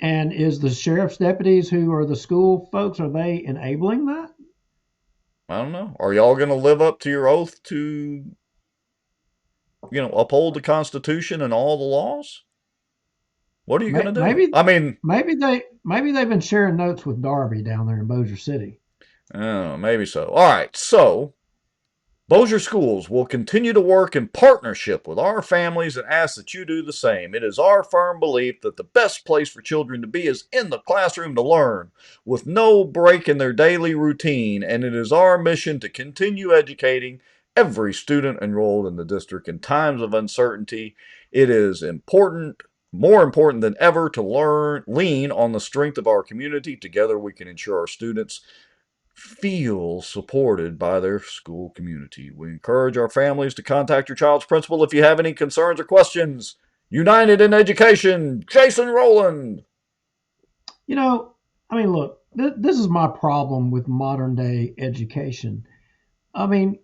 And is the sheriff's deputies who are the school folks, are they enabling that? I don't know. Are y'all going to live up to your oath to, uphold the Constitution and all the laws? What are you going to do? Maybe they've been sharing notes with Darby down there in Bossier City. Oh, maybe so. All right, so Bossier Schools will continue to work in partnership with our families and ask that you do the same. It is our firm belief that the best place for children to be is in the classroom to learn, with no break in their daily routine, and it is our mission to continue educating every student enrolled in the district. In times of uncertainty, it is more important than ever to lean on the strength of our community. Together we can ensure our students feel supported by their school community. We encourage our families to contact your child's principal if you have any concerns or questions. United in Education, Jason Rowland. I mean, look, this is my problem with modern day education. I mean,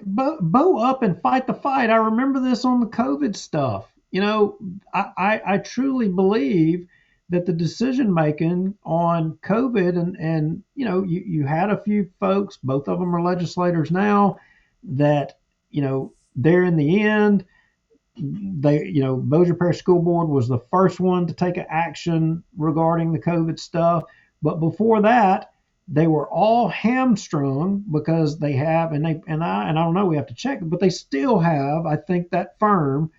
bow up and fight the fight. I remember this on the COVID stuff. I truly believe that the decision making on COVID and you had a few folks, both of them are legislators now, that they're in the end, Bossier Parish School Board was the first one to take action regarding the COVID stuff, but before that they were all hamstrung because they have, and I don't know, we have to check, but they still have, I think, that firm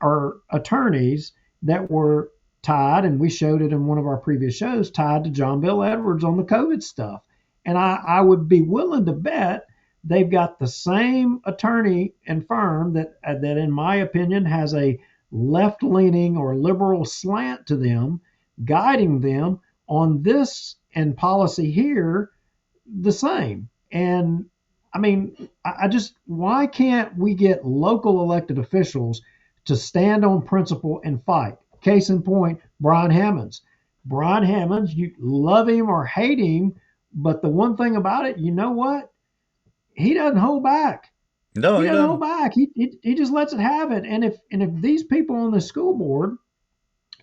or attorneys that were tied, and we showed it in one of our previous shows, tied to John Bill Edwards on the COVID stuff. And I would be willing to bet they've got the same attorney and firm that in my opinion has a left-leaning or liberal slant to them, guiding them on this and policy here the same. And I mean, I just, why can't we get local elected officials to stand on principle and fight? Case in point, Brian Hammonds. Brian Hammonds, you love him or hate him, but the one thing about it, you know what? He doesn't hold back. No, He he doesn't hold doesn't. back. He just lets it have it. And if these people on the school board,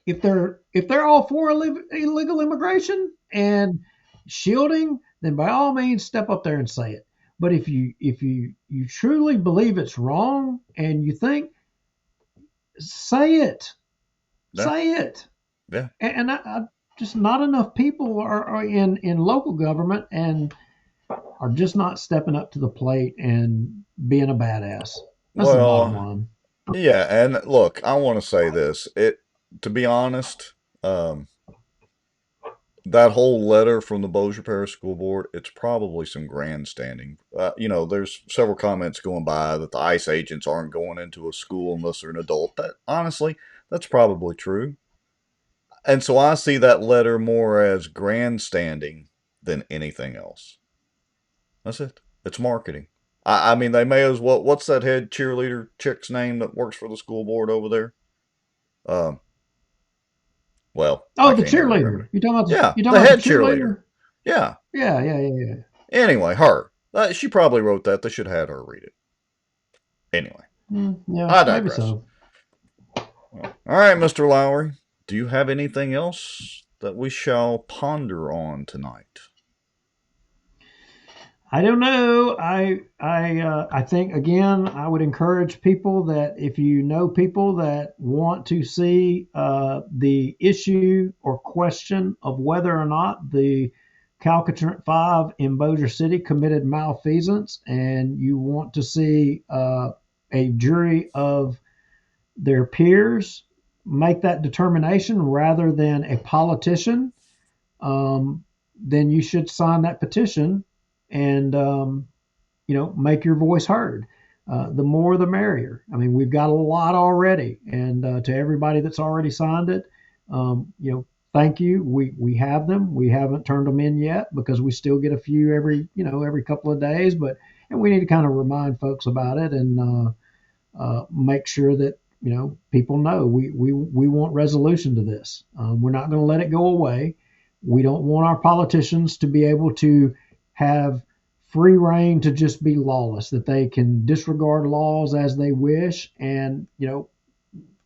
if they're all for illegal immigration and shielding, then by all means step up there and say it. But if you truly believe it's wrong and you think, say it, Yeah. say it. Yeah. And I just not enough people are in local government and are just not stepping up to the plate and being a badass. That's the bottom line. Yeah, and look, I want to say this. To be honest, that whole letter from the Bossier Parish School Board, it's probably some grandstanding. There's several comments going by that the ICE agents aren't going into a school unless they're an adult. Honestly, that's probably true. And so I see that letter more as grandstanding than anything else. That's it. It's marketing. I mean, they may as well. What's that head cheerleader chick's name that works for the school board over there? Well, oh, the cheerleader. You talking about the head cheerleader? Yeah. Yeah. Anyway, her. She probably wrote that. They should have had her read it. Anyway, yeah, I digress. Maybe so. All right, Mr. Lowry. Do you have anything else that we shall ponder on tonight? I don't know. I think again, I would encourage people that if you know people that want to see the issue or question of whether or not the Calcatrant 5 in Bossier City committed malfeasance, and you want to see a jury of their peers make that determination rather than a politician, then you should sign that petition and make your voice heard. The more the merrier. I mean, we've got a lot already, and to everybody that's already signed it, thank you. We have them. We haven't turned them in yet because we still get a few every couple of days, and we need to kind of remind folks about it and make sure that people know we want resolution to this. We're not going to let it go away. We don't want our politicians to be able to have free reign to just be lawless, that they can disregard laws as they wish. And, I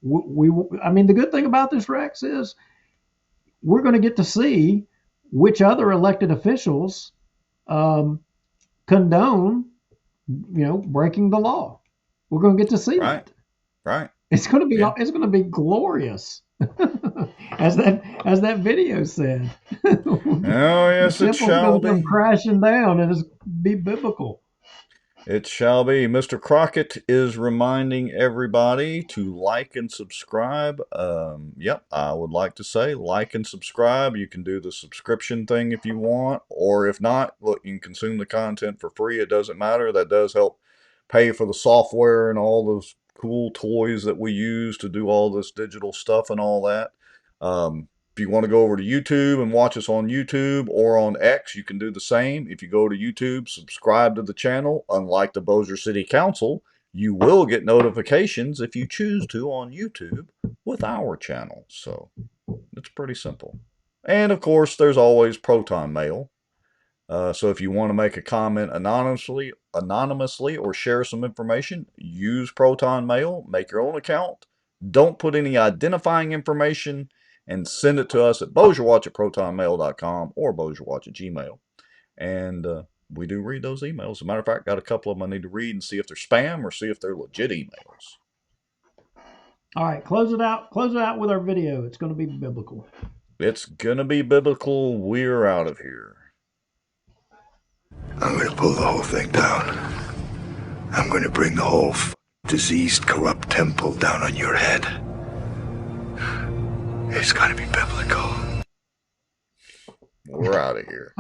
mean, the good thing about this, Rex, is we're going to get to see which other elected officials condone, breaking the law. We're going to get to see that. Right. It's going to be glorious. as that video said. Oh, yes, it shall be. Come crashing down and it's be biblical. It shall be. Mr. Crockett is reminding everybody to like and subscribe. I would like to say like and subscribe. You can do the subscription thing if you want, or if not, look, you can consume the content for free. It doesn't matter. That does help pay for the software and all those cool toys that we use to do all this digital stuff and all that. If you want to go over to YouTube and watch us on YouTube or on X, you can do the same. If you go to YouTube, subscribe to the channel. Unlike the Bossier City Council, you will get notifications if you choose to on YouTube with our channel. So it's pretty simple. And of course, there's always Proton Mail. So if you want to make a comment anonymously or share some information, use Proton Mail, make your own account. Don't put any identifying information and send it to us at bossierwatch@protonmail.com or bossierwatch@gmail. And we do read those emails. As a matter of fact, got a couple of them I need to read and see if they're spam or see if they're legit emails. All right, close it out with our video. It's going to be biblical. It's going to be biblical. We're out of here. I'm going to pull the whole thing down. I'm going to bring the whole diseased, corrupt temple down on your head. It's got to be biblical. We're out of here.